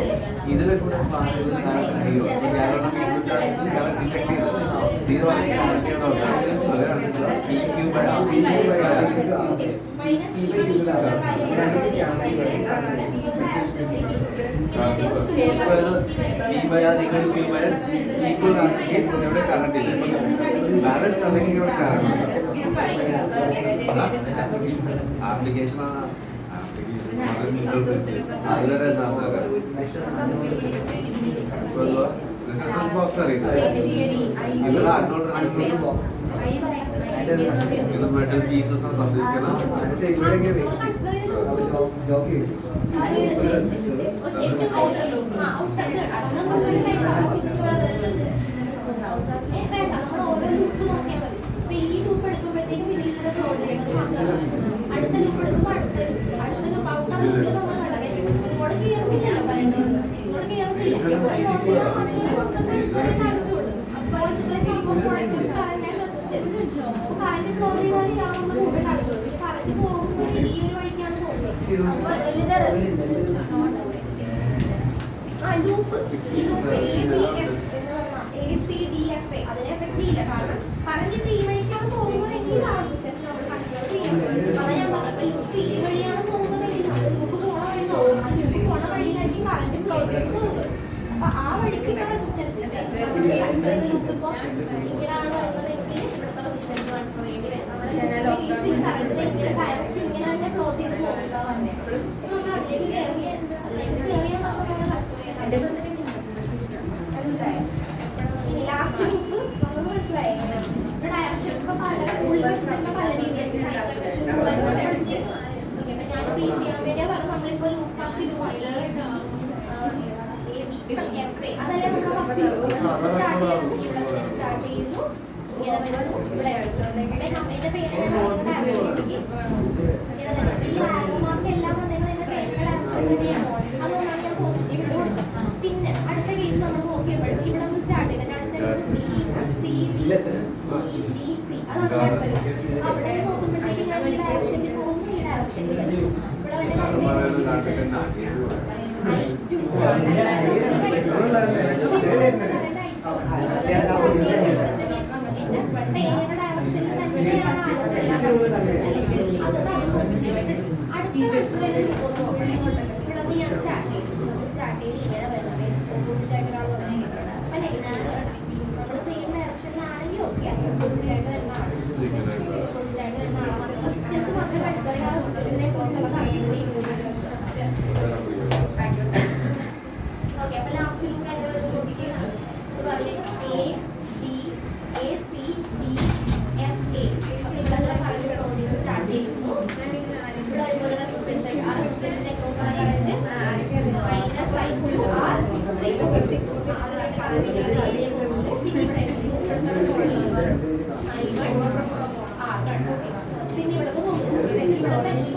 ഇതിലെ കൂടെ പാസ് ചെയ്ത് കറണ്ട് സീറോ കറണ്ട് ഡിറ്റക്ട് ചെയ്തത് സീറോ ആണെങ്കിൽ കറണ്ട് ഇവിടെ കറണ്ട് ഇല്ല ബാലൻസ് അല്ലെങ്കിൽ ഇവിടെ കറണ്ട് ആപ്ലിക്കേഷൻ അതുവരെ റെസിസ്റ്റൻസ് ബോക്സ് അറിയില്ല ഇതിൽ അൺനോൺ റെസിസ്റ്റൻസ് ബോക്സ് ഇത് മെറ്റൽ പീസസ് ആണ് തന്നിരിക്കണം അതിനെ എഫക്ട് ചെയ്യില്ല കാരണം കറന്റ് ഈ വഴിക്കാണ് പോകുന്നതെങ്കിൽ ആ റെസിസ്റ്റൻസ് നമ്മൾ കൺസിഡർ ചെയ്യണം. അതാ ഞാൻ പറഞ്ഞത് ലൂപ്പ് ഈ വഴിയാണ് പോകുന്നതെങ്കിൽ നമ്മൾ ലൂപ്പ് പോണ വഴി നോക്കും. ആ ലൂപ്പ് പോണ വഴിയിലായിരിക്കും കറന്റ് ഫ്ലോ ചെയ്ത് പോകുന്നത്. അപ്പൊ ആ വഴിക്കുള്ള റെസിസ്റ്റൻസിന് ലൂപ്പ് ഇപ്പൊ ഇങ്ങനെയാണ് വരുന്നതെങ്കിൽ ഇവിടുത്തെ റെസിസ്റ്റൻസ് ട്രാൻസ്ഫർ ചെയ്യേണ്ടി വരും. നമ്മുടെ കറണ്ട് ഇങ്ങനെ ഡയറക്റ്റ് ഇങ്ങനെ തന്നെ ഫ്ലോ ചെയ്ത് പോകുന്നതാണ്. നമ്മൾ അതിലേക്ക് കയറിയാൽ നമുക്ക് ട്രാൻസ്ഫർ ചെയ്യാൻ മനസ്സിലായോ? ഇനി ലാസ്റ്റ് ലൂപ്പ് നമുക്ക് മനസ്സിലായി ഡയറക്ഷൻ ഇപ്പൊ പല സ്കൂളിൽ പല രീതിയിൽ ഞാൻ പി സി ചെയ്യാൻ വേണ്ടിയാ നമ്മളിപ്പോ ലൂപ്പ് ഫസ്റ്റ് ലൂപ്പ് അതല്ലേ നമ്മുടെ ഫസ്റ്റ് ലൂപ്പ് സ്റ്റാർട്ട് ചെയ്യുന്നു ഇങ്ങനെ വരുന്നു ഇവിടെ എന്റെ പേര് എല്ലാം വന്നതിന്റെ പേരുടെ ആക്ഷൻ തന്നെയാണ്. അതുകൊണ്ടാണ് ഞാൻ പോസിറ്റീവ് ഇട്ട് കൊടുത്തത്. പിന്നെ അടുത്ത കേസ് നമ്മൾ നോക്കിയപ്പോൾ ഇവിടെ ഒന്ന് സ്റ്റാർട്ട് ചെയ്തിട്ട് അടുത്ത B C B E D C അതാണ് അവിടെ നോക്കുമ്പോഴത്തേക്ക് ഞാൻ ഈ ഡയറക്ഷനിൽ പോകുന്നു ഈ ഡയറക്ഷനിൽ ഓപ്പോസിറ്റ് ആയിട്ട് ഒരാൾ നമ്മൾ സെയിം ഡയറക്ഷനിലാണെങ്കിൽ ഓക്കെ ഓപ്പോസിറ്റ് ആയിട്ട് വരുന്ന ആൾ ഓപ്പോസിറ്റ് ആയിട്ട് വരുന്ന ആളാണ് റെസിസ്റ്റൻസ് മാത്രമേ മനസ്സിലായി ആ റെസിസ്റ്റൻസിനെ കുറിച്ചുള്ള കാര്യം കൂടി ഓക്കെ. അപ്പൊ ലാസ്റ്റ് ലൂപ്പ് എങ്ങനെ വരുന്നത് നോക്കിയാണ് ഇത് പറഞ്ഞേ A B A C D F A. അപ്പൊ ഇവിടെ കറണ്ട് ഫ്ലോ ചെയ്ത് സ്റ്റാർട്ട് ചെയ്യുന്നു. ഇവിടെ ഒരു റെസിസ്റ്റൻസ് ആയിട്ട് ആ റെസിസ്റ്റൻസിനെ ക്രോസ് ആയിട്ട് മൈനസ് ഐ ടു ആർ അതിനായിട്ട് കറണ്ട് ഇങ്ങനെ പോകുന്നു. പിന്നെ ഇവിടെ പിന്നെ ഇവിടെ പോകുന്നു. ഇവിടുത്തെ ഈ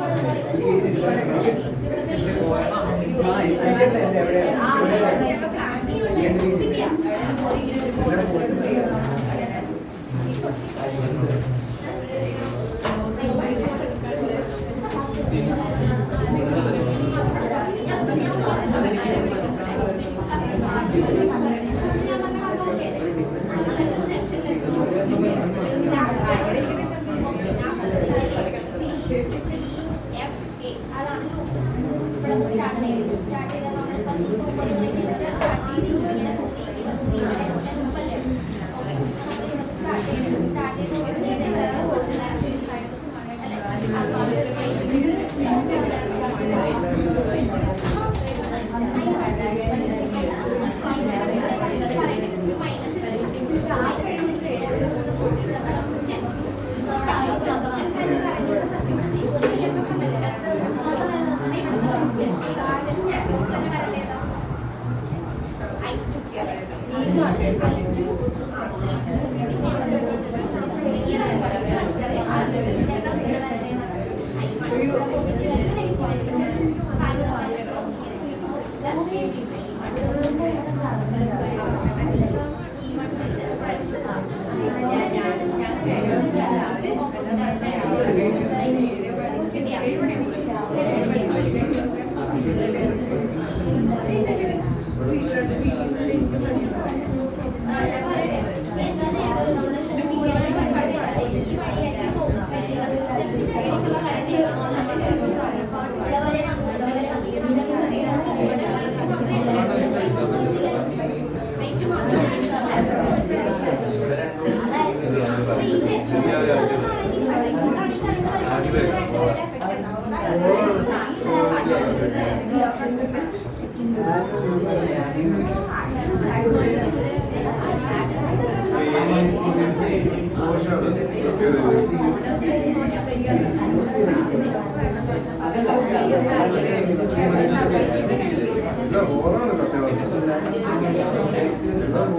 ഓറാണ് സത്യം പറഞ്ഞത്.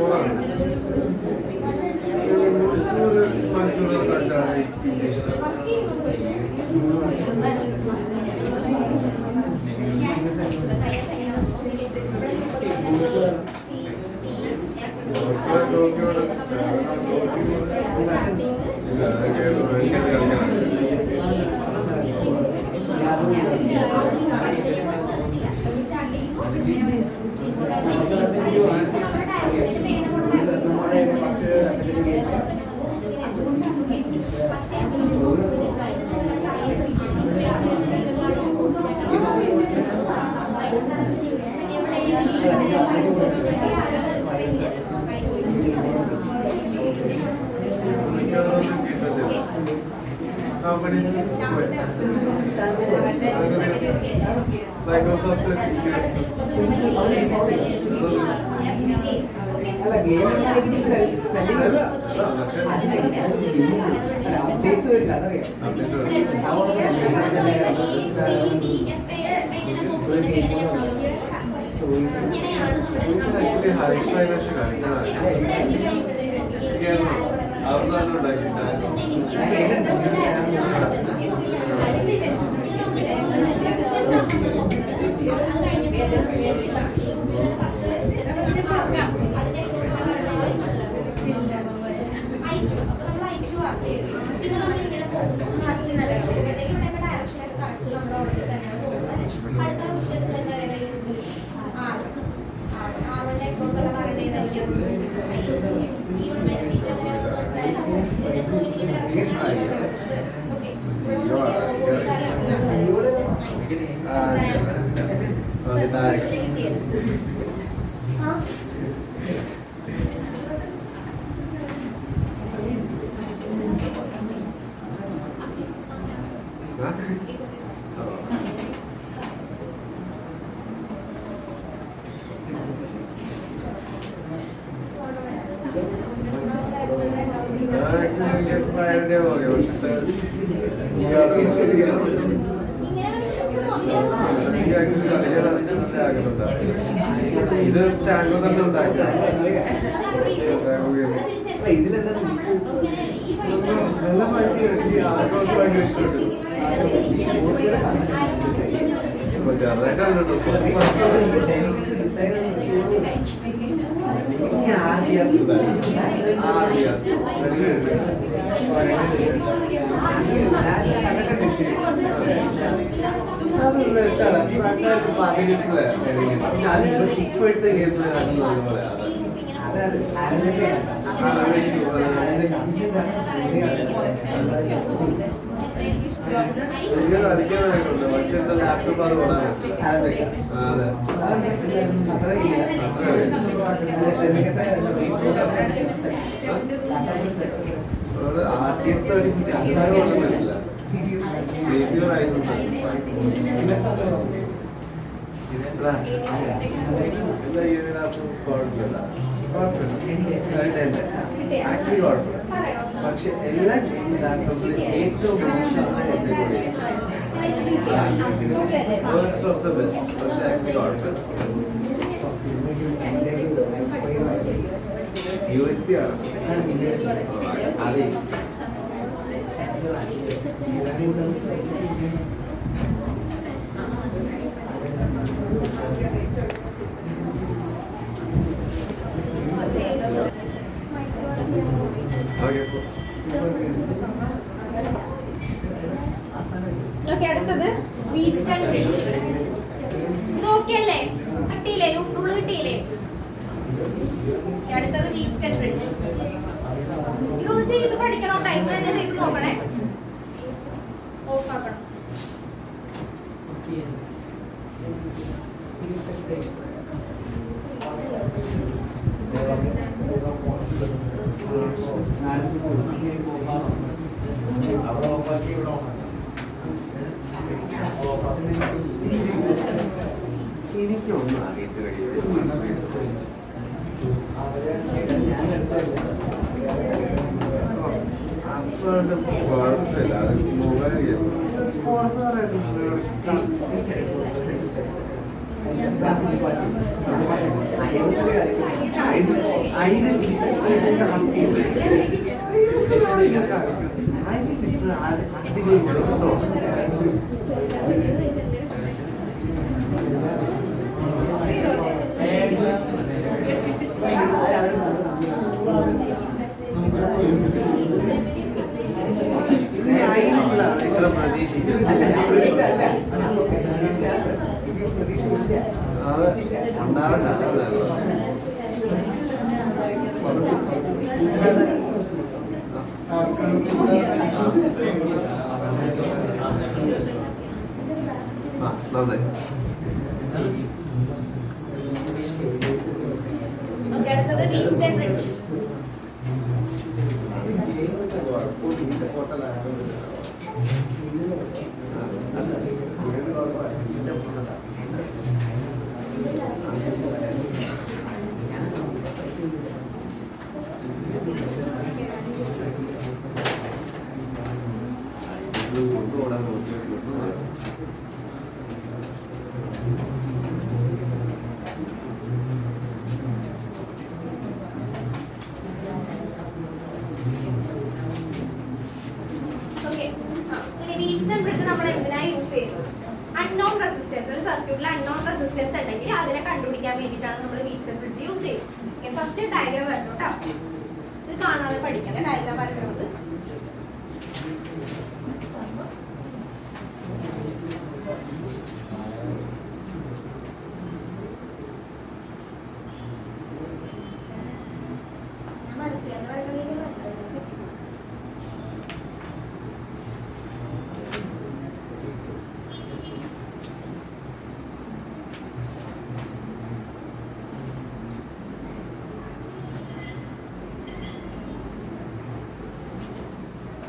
ഓറാണ് ഒരു മണിക്കൂർ കളിച്ചാൽ ഇഷ്ടം. മൈക്രോസോഫ്റ്റ് അപ്ഡേറ്റ്സ് വരില്ല അതറിയാം. ആക്ച്വലി ഹൈഫൈ പക്ഷെ കളിക്കുന്നതാണ് അവർ തന്നെ പിന്നെ നമ്മളിങ്ങനെ പോകുന്നു ഡയറക്ഷനൊക്കെ കറക്റ്റ് നമ്മുടെ ഓൾറെഡി തന്നെയാണ് പോകുന്നത്. അടുത്ത റെസിസ്റ്റൻസ് വരുന്നത് ഏതായിരിക്കും? R1 എക്രോസ് ഉള്ള കറണ്ട് ഏതായിരിക്കും? ഈ സീറ്റ് അങ്ങനെയാണെന്ന് മനസ്സിലായില്ല. പിന്നെ ജോലിയുടെ ഡയറക്ഷനാണ് ഓക്കെ ഓപ്പോസിറ്റ് ഇത് ടാങ്കോ തന്നെ ഉണ്ടാക്കി ഭയങ്കര ഇഷ്ടപ്പെട്ടു. ചെറുതായിട്ടാണ് ഇപ്പോഴത്തെ കേസിൽ കളിക്കാനായിട്ടുണ്ട്. പക്ഷെ എന്റെ ലാപ്ടോപ്പ് അത് ഓടാൻ ആർട്ടിഎക്സ് അടിച്ചിട്ട് അങ്ങനെ ഓടാൻ പറ്റില്ല. CPU ലൈസൻസ് ആക്ച്വലി കുഴപ്പമില്ല. പക്ഷെ എല്ലാ ലാപ്ടോപ്പിലും ഏറ്റവും ബെസ്റ്റ് ഓഫ് ദ ബെസ്റ്റ്. പക്ഷെ ആക്ച്വലി കുഴപ്പമില്ല. UHD ആണ് അതെ. ഓക്കെ, അടുത്തത് വീറ്റ്സ്റ്റൺ ബ്രിഡ്ജ്. ഇത് ഓക്കെ അല്ലേ? കിട്ടിയില്ലേ? ഉള്ളു കിട്ടിയില്ലേ? അടുത്തത് വീറ്റ്സ്റ്റൺ ബ്രിഡ്ജ്. ഇതൊന്ന് ചെയ്ത് പഠിക്കണം. ടൈം തന്നെ ചെയ്ത് നോക്കണേ. ഓഫ് ആക്കണം. അവിടെ ഓഫാക്കി ഇവിടെ ഓഫാക്കി എനിക്കൊന്നും അറിയത്ത് കഴിയും. ഹസ്ബൻഡ് കുഴപ്പമില്ല, അത് മൊബൈൽ ഇത്ര പ്രതീക്ഷിക്കുന്നു. അത് ഉണ്ടാവണ്ട. നന്നായി. അടുത്തത് വീറ്റ്സ്റ്റൺ ബ്രിഡ്ജ്. കൊണ്ടുപോടാൻ നോക്കി. വീറ്റ്സ്റ്റൺ ബ്രിഡ്ജ് നമ്മൾ എന്തിനാണ് യൂസ് ചെയ്യുന്നത്? അൺനോൺ റെസിസ്റ്റൻസ്, ഒരു സർക്യൂട്ടിൽ അൺനോൺ റെസിസ്റ്റൻസ് ഉണ്ടെങ്കിൽ അതിനെ കണ്ടുപിടിക്കാൻ വേണ്ടിയിട്ടാണ് നമ്മൾ വീറ്റ്സ്റ്റൺ ബ്രിഡ്ജ് യൂസ് ചെയ്യുന്നത്. ഫസ്റ്റ് ഡയഗ്രാം വരച്ചോട്ടോ, ഇത് കാണാതെ പഠിക്കണേ. ഡയഗ്രാം വരക്കുന്നത്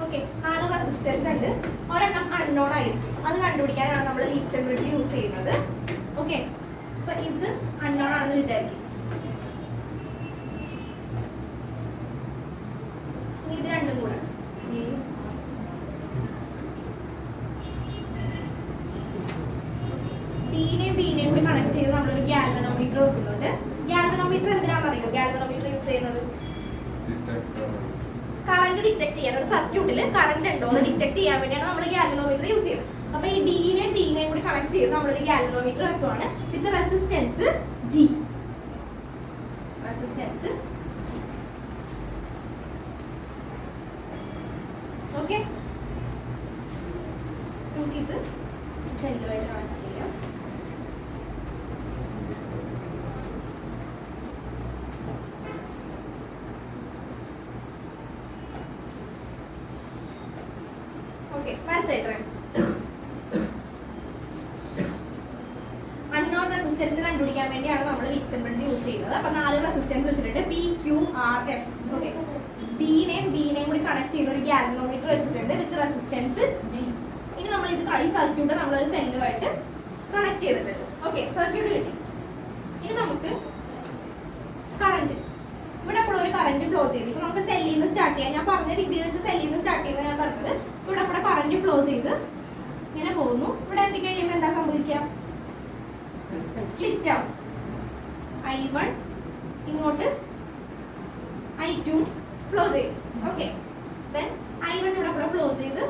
ഓക്കെ. 4 റെസിസ്റ്റൻസ് ഉണ്ട്, ഒരെണ്ണം അൺനോൺ ആയിരിക്കും. അത് കണ്ടുപിടിക്കാനാണ് നമ്മൾ വീറ്റ്സ്റ്റൺ ബ്രിഡ്ജ് യൂസ് ചെയ്യുന്നത്. ഓക്കെ, അപ്പൊ ഇത് അൺനോൺ ആണെന്ന് വിചാരിക്കും. ഇത് രണ്ടും കൂടെ ഡീനെയും ബീനെയും കൂടി കണക്ട് ചെയ്ത് നമ്മളൊരു ഗാൽവനോമീറ്റർ വെക്കുന്നുണ്ട്. ഗാൽവനോമീറ്റർ എന്തിനാണെന്ന് അറിയോ ഗാൽവനോമീറ്റർ യൂസ് ചെയ്യുന്നത്? കറണ്ട് ഡിറ്റക്ട് ചെയ്യാൻ, ഒരു സർക്യൂട്ടിൽ കറണ്ട് ഉണ്ടോ എന്ന് ഡിറ്റക്ട് ചെയ്യാൻ വേണ്ടിയാണ് നമ്മൾ ഗാൽവനോമീറ്റർ യൂസ് ചെയ്യുന്നത്. അപ്പൊ ഈ ഡീനെയും ബീനെയും കൂടി കണക്ട് ചെയ്ത് നമ്മളൊരു ഗാൽവനോമീറ്റർ വെക്കുവാണ് with resistance G. Resistance G. Okay, നമുക്കിത് സെല്ലുമായിട്ട് കണക്ട് ചെയ്യാം. അൺനോൺ റെസിസ്റ്റൻസ് കണ്ടുപിടിക്കാൻ വേണ്ടിയാണ് നമ്മൾ വീറ്റ്സ്റ്റൺ ബ്രിഡ്ജ് യൂസ് ചെയ്യുന്നത്. അപ്പൊ 4 റെസിസ്റ്റൻസ് വെച്ചിട്ടുണ്ട്, P Q R S. Okay, ഡീനെയും ബീനെയും കൂടി കണക്ട് ചെയ്യുന്ന ഒരു ഗാൽവനോമീറ്റർ വെച്ചിട്ടുണ്ട് വിത്ത് റെസിസ്റ്റൻസ് ജി. ഇനി നമ്മൾ ഇത് ഈ സർക്യൂട്ട് നമ്മളൊരു സെല്ലുമായിട്ട് കണക്ട് ചെയ്തിട്ടുണ്ട്. ഓക്കെ, സർക്യൂട്ട് കിട്ടി. ഇനി നമുക്ക് കറണ്ട്, ഇവിടെ കൂടെ ഒരു കറണ്ട് ഫ്ലോ ചെയ്ത്, ഇപ്പൊ നമുക്ക് സെല്ലിൽ നിന്ന് സ്റ്റാർട്ട് ചെയ്യാം. ഞാൻ പറഞ്ഞ രീതിയിൽ വെച്ച് സെല്ലിൽ നിന്ന് സ്റ്റാർട്ട് ചെയ്യുന്നത് ഞാൻ പറഞ്ഞത്. ഇവിടെ കൂടെ കറണ്ട് ഫ്ലോ ചെയ്ത് ഇങ്ങനെ പോകുന്നു. ഇവിടെ എത്തിക്കഴിയുമ്പോൾ എന്താ സംഭവിക്കുക? സ്പ്ലിറ്റ് ആവും. I1 ഇങ്ങോട്ട് I2 ഫ്ലോ ചെയ്യും. ഓക്കെ, ദെൻ I1 ഇവിടെ കൂടെ ഫ്ലോ ചെയ്ത്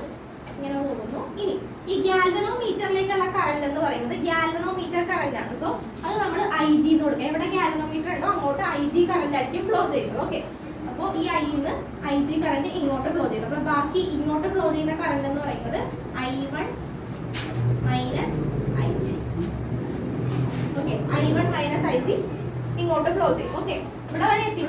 ഇങ്ങനെ പോകുന്നു. ഇനി ഈ ഗാൽവനോമീറ്ററിലേക്കുള്ള കറണ്ട് എന്ന് പറയുന്നത് ഗാൽവനോമീറ്റർ കറണ്ട് ആണ്. സോ അത് നമ്മൾ IG എന്ന് കൊടുക്കുക. എവിടെ ഗാൽവനോമീറ്റർ ഉണ്ടോ അങ്ങോട്ട് IG കറണ്ട് ആയിരിക്കും ഫ്ലോ ചെയ്യുന്നത്. ഓക്കെ, അപ്പോൾ ഈ Iന്ന് IG കറണ്ട് ഇങ്ങോട്ട് ഫ്ലോ ചെയ്യുന്നത്. അപ്പോൾ ബാക്കി ഇങ്ങോട്ട് ഫ്ലോ ചെയ്യുന്ന കറണ്ട് എന്ന് പറയുന്നത് I1 minus IG. Okay, I1 minus IG ഇങ്ങോട്ട് ഫ്ലോ ചെയ്യും. ഓക്കെ, ഇവിടെ വരെ എത്തി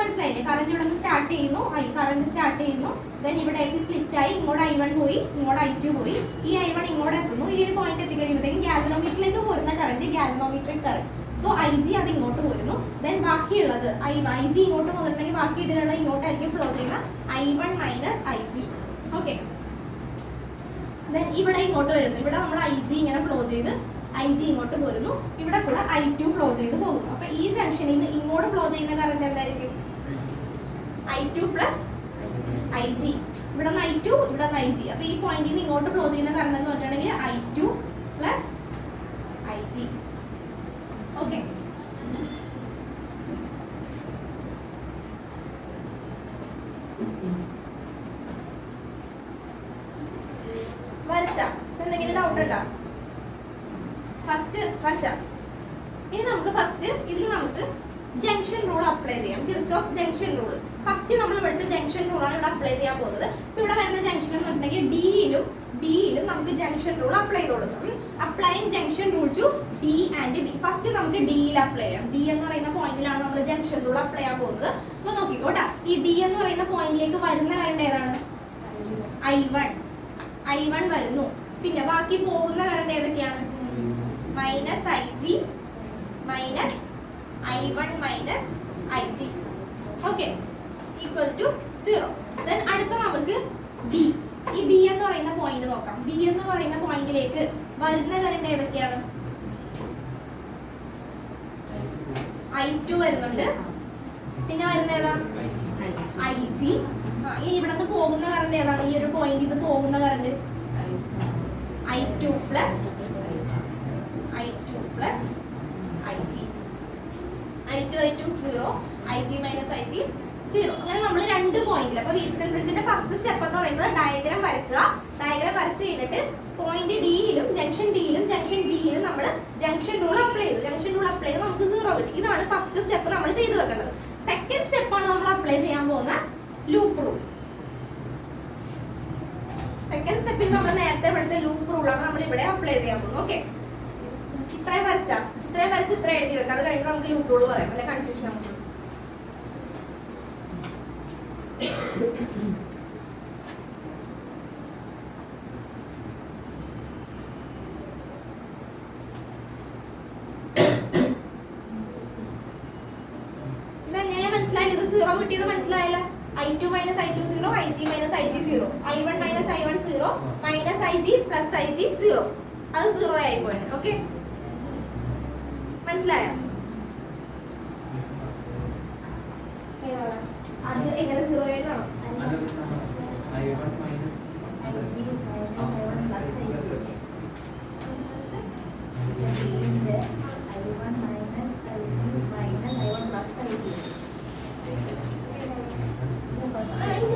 മനസ്സിലായില്ലേ? കറണ്ട് ഇവിടെ നിന്ന് സ്റ്റാർട്ട് ചെയ്യുന്നു, കറണ്ട് സ്റ്റാർട്ട് ചെയ്യുന്നു, ദെൻ ഇവിടെ എത്തി സ്പ്ലിറ്റ് ആയി, ഇങ്ങോട്ട് I1 പോയി, ഇങ്ങോട്ട് I2 പോയി, ഈ I1 ഇങ്ങോട്ട് എത്തുന്നു. ഈ ഒരു പോയിന്റ് എത്തിക്കഴിയുമ്പോഴത്തേക്കും ഗാൽവനോമീറ്ററിലേക്ക് പോരുന്ന കറണ്ട് ഗാൽവനോമീറ്ററിക് കറണ്ട്. സോ IG അത് ഇങ്ങോട്ട് പോരുന്നു. ദെൻ ബാക്കിയുള്ളത് IG ഇങ്ങോട്ട് പോകുന്നുണ്ടെങ്കിൽ ബാക്കി ഇതിലുള്ള ഇങ്ങോട്ടായിരിക്കും ഫ്ലോ ചെയ്യുന്ന I1 minus IG. Okay, then ഇവിടെ ഇങ്ങോട്ട് വരുന്നു. ഇവിടെ നമ്മൾ IG ഇങ്ങനെ ഫ്ലോ ചെയ്ത് IG ഇങ്ങോട്ട് പോരുന്നു. ഇവിടെ കൂടെ I2 ഫ്ലോ ചെയ്ത് പോകുന്നു. അപ്പൊ ഈ ജംഗ്ഷനിൽ നിന്ന് ഇങ്ങോട്ട് ഫ്ലോ ചെയ്യുന്ന കറന്റ് എന്തായിരിക്കും? I2 plus IG. ഇവിടെ നിന്ന് I2, ഇവിടെ നിന്ന് IG. അപ്പൊ ഈ പോയിന്റിൽ നിന്ന് ഇങ്ങോട്ട് ഫ്ലോ ചെയ്യുന്ന കറന്റ് എന്ന് പറഞ്ഞിട്ടുണ്ടെങ്കിൽ I2 പ്ലസ് IG. ഓക്കെ, വരച്ച എന്തെങ്കിലും ഡൗട്ട് ഉണ്ടോ? ഫസ്റ്റ് വരച്ച. ഇനി നമുക്ക് ഫസ്റ്റ് ഇതിൽ നമുക്ക് ജംഗ്ഷൻ റൂൾ അപ്ലൈ ചെയ്യാം. Kirchhoff junction rule. ഫസ്റ്റ് നമ്മൾ പഠിച്ച ജംഗ്ഷൻ റൂളാണ് ഇവിടെ അപ്ലൈ ചെയ്യാൻ പോകുന്നത്. ഇപ്പൊ ഇവിടെ വരുന്ന ജംഗ്ഷൻ എന്ന് പറഞ്ഞിട്ടുണ്ടെങ്കിൽ ഡിയിലും ബിയിലും നമുക്ക് ജംഗ്ഷൻ റൂൾ അപ്ലൈ ചെയ്ത് കൊടുക്കണം. Applying junction rule two D and B. First നമുക്ക് ഡിയിൽ അപ്ലൈ ചെയ്യാം. ഡി എന്ന് പറയുന്ന പോയിന്റിലാണ് നമ്മൾ ജംഗ്ഷൻ റൂൾ അപ്ലൈ ചെയ്യാൻ പോകുന്നത്. അപ്പൊ നോക്കിക്കോട്ടെ, ഈ ഡി എന്ന് പറയുന്ന പോയിന്റിലേക്ക് വരുന്ന കറണ്ട് ഏതാണ്? I1 വരുന്നു. പിന്നെ ബാക്കി പോകുന്ന കറണ്ട് ഏതൊക്കെയാണ്? Minus IG minus I1 minus IG. Okay, equal to 0. Then അടുത്ത നമുക്ക് ബി. ഈ ബി എന്ന് പറയുന്ന പോയിന്റ് നോക്കാം. ബി എന്ന് പറയുന്ന പോയിന്റിലേക്ക് വരുന്ന കറണ്ട് ഏതൊക്കെയാണ്? I2 വരുന്നുണ്ട്. പിന്നെ വരുന്ന ഏതാ? IG. ഈ ഇവിടെ നിന്ന് പോകുന്ന കറണ്ട് ഏതാണ്? ഈ ഒരു പോയിന്റിൽ നിന്ന് പോകുന്ന current I2 plus IG. I2 0, IG minus IG 0. അങ്ങനെ നമ്മൾ രണ്ട് പോയിന്റിൽ. അപ്പൊ വീറ്റ്സ്റ്റൺ ബ്രിഡ്ജിന്റെ ഫസ്റ്റ് സ്റ്റെപ്പ് എന്ന് പറയുന്നത് ഡയഗ്രാം വരയ്ക്കുക. ഡയഗ്രാം വരച്ച് കഴിഞ്ഞിട്ട് പോയിന്റ് ഡിയിലും ജംഗ്ഷൻ ഡിയിലും ജംഗ്ഷൻ ബിയിലും നമ്മൾ ജംഗ്ഷൻ റൂൾ അപ്ലൈ ചെയ്തു. ജംഗ്ഷൻ റൂൾ അപ്ലൈ ചെയ്ത് നമുക്ക് 0 കിട്ടി. ഇതാണ് ഫസ്റ്റ് സ്റ്റെപ്പ് നമ്മൾ ചെയ്തു വെക്കേണ്ടത്. സെക്കൻഡ് സ്റ്റെപ്പാണ് നമ്മൾ അപ്ലൈ ചെയ്യാൻ പോകുന്ന ലൂപ്പ് റൂൾ. സെക്കൻഡ് സ്റ്റെപ്പിൽ നമ്മൾ നേരത്തെ പഠിച്ച ലൂപ്പ് റൂളാണ് നമ്മൾ ഇവിടെ അപ്ലൈ ചെയ്യാൻ പോകുന്നത്. ഓക്കെ, ഇത്രയും വരച്ച് ഇത്ര എഴുതി വെക്കാം. അത് കഴിഞ്ഞിട്ട് നമുക്ക് ലൂപ്പ് റൂൾ പറയാം, അല്ലെ കൺഫ്യൂഷൻ നമുക്ക്. ഇതെങ്ങനെയാ മനസ്സിലായത്? ഇത് 0 കിട്ടിയത് മനസ്സിലായല്ലോ. I2 minus I2 0, IG minus IG 0, I1 minus I1 0, minus IG plus IG 0. അത് 0 ആയി പോയത്. ഓക്കെ, മനസ്സിലായോ? അത് എങ്ങനെ 0 ആയിട്ടാണോ?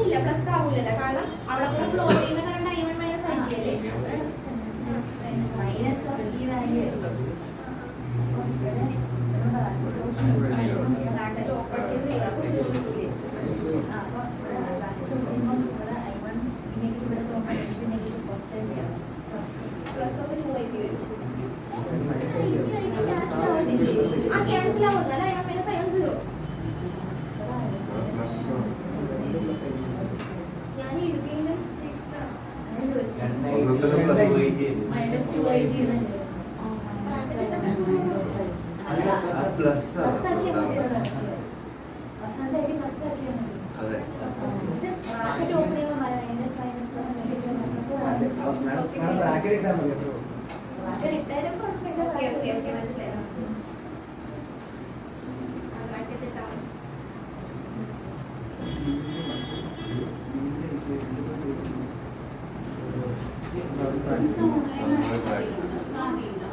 ഇല്ല, പ്ലസ് ആവൂലല്ലോ. കാരണം അവിടെ കൂടെ ഫ്ലോ ചെയ്യുന്ന കറണ്ട് I1 മൈനസ് IG അല്ലേ? ക്യാൻസൽ ആവുന്നല്ല. I1 minus I1 0. ഞാൻ എഴുതിയതിന്റെ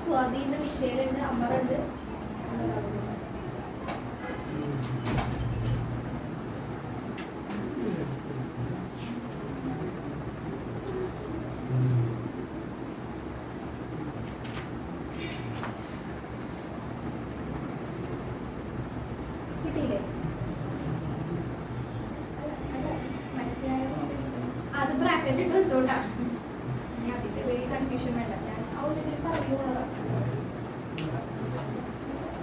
സ്വാധീന വിഷയമുണ്ട്, അമ്മറുണ്ട്. കിട്ടിയില്ലേ? അത് ബ്രാക്കറ്റ് ഇട്ട് വെച്ചോട്ടാ. അതിന്റെ വലിയ കൺഫ്യൂഷൻ വേണ്ട. ഞാൻ ആ ഒരു ഇതിൽ പറയുന്നത്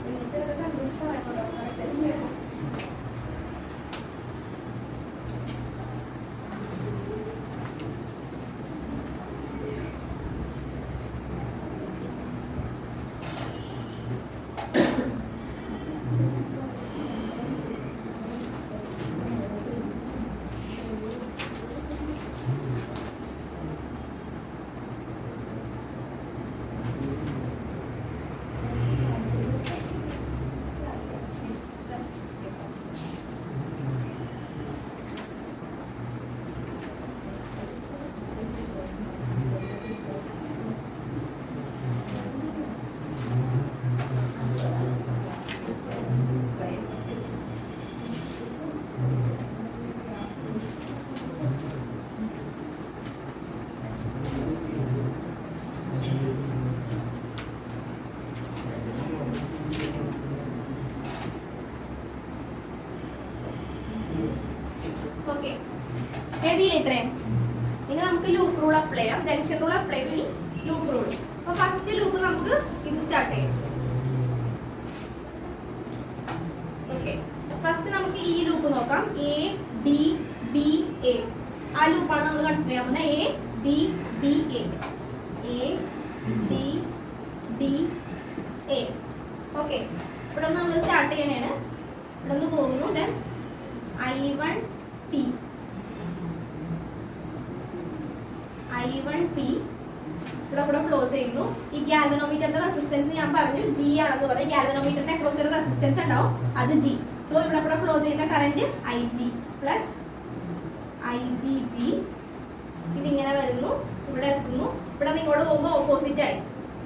എന്നിട്ട് കൺഫ്യൂഷൻ പറയുന്നത് ഇത്രയും. ഇനി നമുക്ക് ലൂപ്പ് റൂൾ അപ്ലൈ ചെയ്യാം. ജംഗ്ഷൻ റൂൾ അപ്ലൈ ചെയ്തു. ഇനി ലൂപ്പ് റൂൾ. അപ്പൊ ഫസ്റ്റ് ലൂപ്പ് നമുക്ക് ഇത് സ്റ്റാർട്ട് ചെയ്യാം. ഓക്കെ, ഫസ്റ്റ് നമുക്ക് ഈ ലൂപ്പ് നോക്കാം. എ ഡി ബി എ, ആ ലൂപ്പാണ് നമ്മൾ കൺസിഡർ ചെയ്യാൻ പോകുന്നത്. A D B A, A D B A. Okay, ഇവിടെ നിന്ന് നമ്മൾ സ്റ്റാർട്ട് ചെയ്യണേണ്. ഇവിടെ നിന്ന് പോകുന്നു. Then I1 P, I1 P ഇവിടെ കൂടെ ഫ്ലോ ചെയ്യുന്നു. ഈ ഗാൽവനോമീറ്ററിന്റെ റെസിസ്റ്റൻസ് ഞാൻ പറഞ്ഞു G ആണെന്ന് പറഞ്ഞു. ഗാൽവനോമീറ്ററിന്റെ അക്രോസ് ഒരു റെസിസ്റ്റൻസ് ഉണ്ടാവും, അത് G. സോ ഇവിടെ കൂടെ ഫ്ലോ ചെയ്യുന്ന കറന്റ് IG പ്ലസ് IgG. ഇതിങ്ങനെ വരുന്നു, ഇവിടെ എത്തുന്നു. ഇവിടെ നിന്ന് ഇങ്ങോട്ട് പോകുമ്പോൾ ഓപ്പോസിറ്റ് ആയി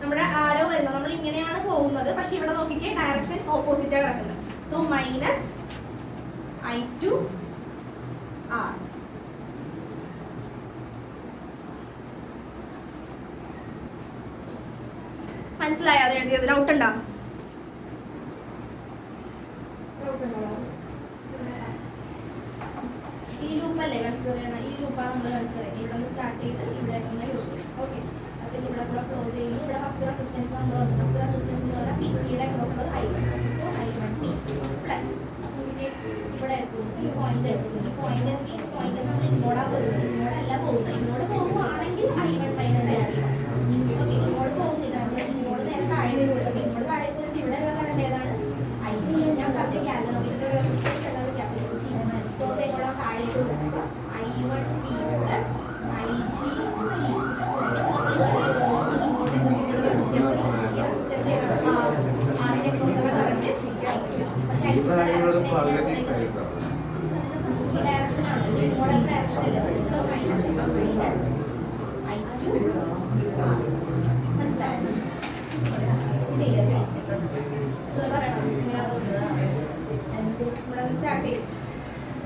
നമ്മുടെ ആരോ വരുന്നത്. നമ്മൾ ഇങ്ങനെയാണ് പോകുന്നത്, പക്ഷെ ഇവിടെ നോക്കിക്കേ ഡയറക്ഷൻ ഓപ്പോസിറ്റ് ആണ് കിടക്കുന്നത്. So minus I2 R. മനസ്സിലായോ അത് എഴുതിയത്? ഡൗട്ട് ഉണ്ടോ? ഈ ലൂപ്പല്ലേ കൺസിഡർ ചെയ്യണം? ഈ ലൂപ്പാണ് നമ്മൾ കൺസിഡർ ചെയ്യുന്നത്. ഇവിടെ നിന്ന് സ്റ്റാർട്ട് ചെയ്ത് ഇവിടെ എത്തുന്ന ലൂപ്പ്. ഓക്കെ, അപ്പൊ ഇവിടെ കൂടെ ഫ്ലോ ചെയ്യുന്നു. ഇവിടെ ഫസ്റ്റ് റെസിസ്റ്റൻസ് നമ്മൾ ഫസ്റ്റ് റെസിസ്റ്റൻസ് എന്ന് പറഞ്ഞാൽ പിയുടെ ക്രോസ് ഉള്ളത് I1. So I1 P plus ഇവിടെ എത്തുന്നു. ഈ പോയിന്റ് എത്തുന്നു. ഈ പോയിന്റ് എത്തി. ഈ പോയിന്റ് നമ്മൾ ഇങ്ങോട്ടാ പോകുന്നത്, ഇങ്ങോട്ടല്ല പോകുന്നത്. ഇങ്ങോട്ട് പോകുവാണെങ്കിൽ I1 മൈനസ് IG. ഓക്കെ, ഇങ്ങോട്ട് പോകുന്നില്ല, നമ്മൾ ഇങ്ങോട്ട് നേരെ താഴേക്ക് വരും. ഇങ്ങോട്ട് താഴേക്ക് വരുമ്പോൾ ഇവിടെ ഉള്ള കറണ്ട് ഏതാണ്? IG. ഞാൻ പറഞ്ഞു ഗാൽവനോമീറ്ററിന്റെ റെസിസ്റ്റൻസ് ഉള്ളത് ക്യാപിറ്റൽ G. സോ അപ്പോൾ ഇങ്ങോട്ട് താഴേക്ക് വരുമ്പോൾ I1 P പ്ലസ് IgG. ഇങ്ങോട്ട് റെസിസ്റ്റൻസ്, ഈ റെസിസ്റ്റൻസ് ഏതാണ്? ആറിന്റെ ക്രോസ് ഉള്ള കറണ്ട് I2. പക്ഷേ I2 ഈ ഡയറക്ഷനാണ്, മോഡൽ ഡയറക്ഷൻ അല്ല. സോ മൈനസ് I2 മനസ്സിലായോ? പറയണം ഇവിടെ നിന്ന് സ്റ്റാർട്ട് ചെയ്യും.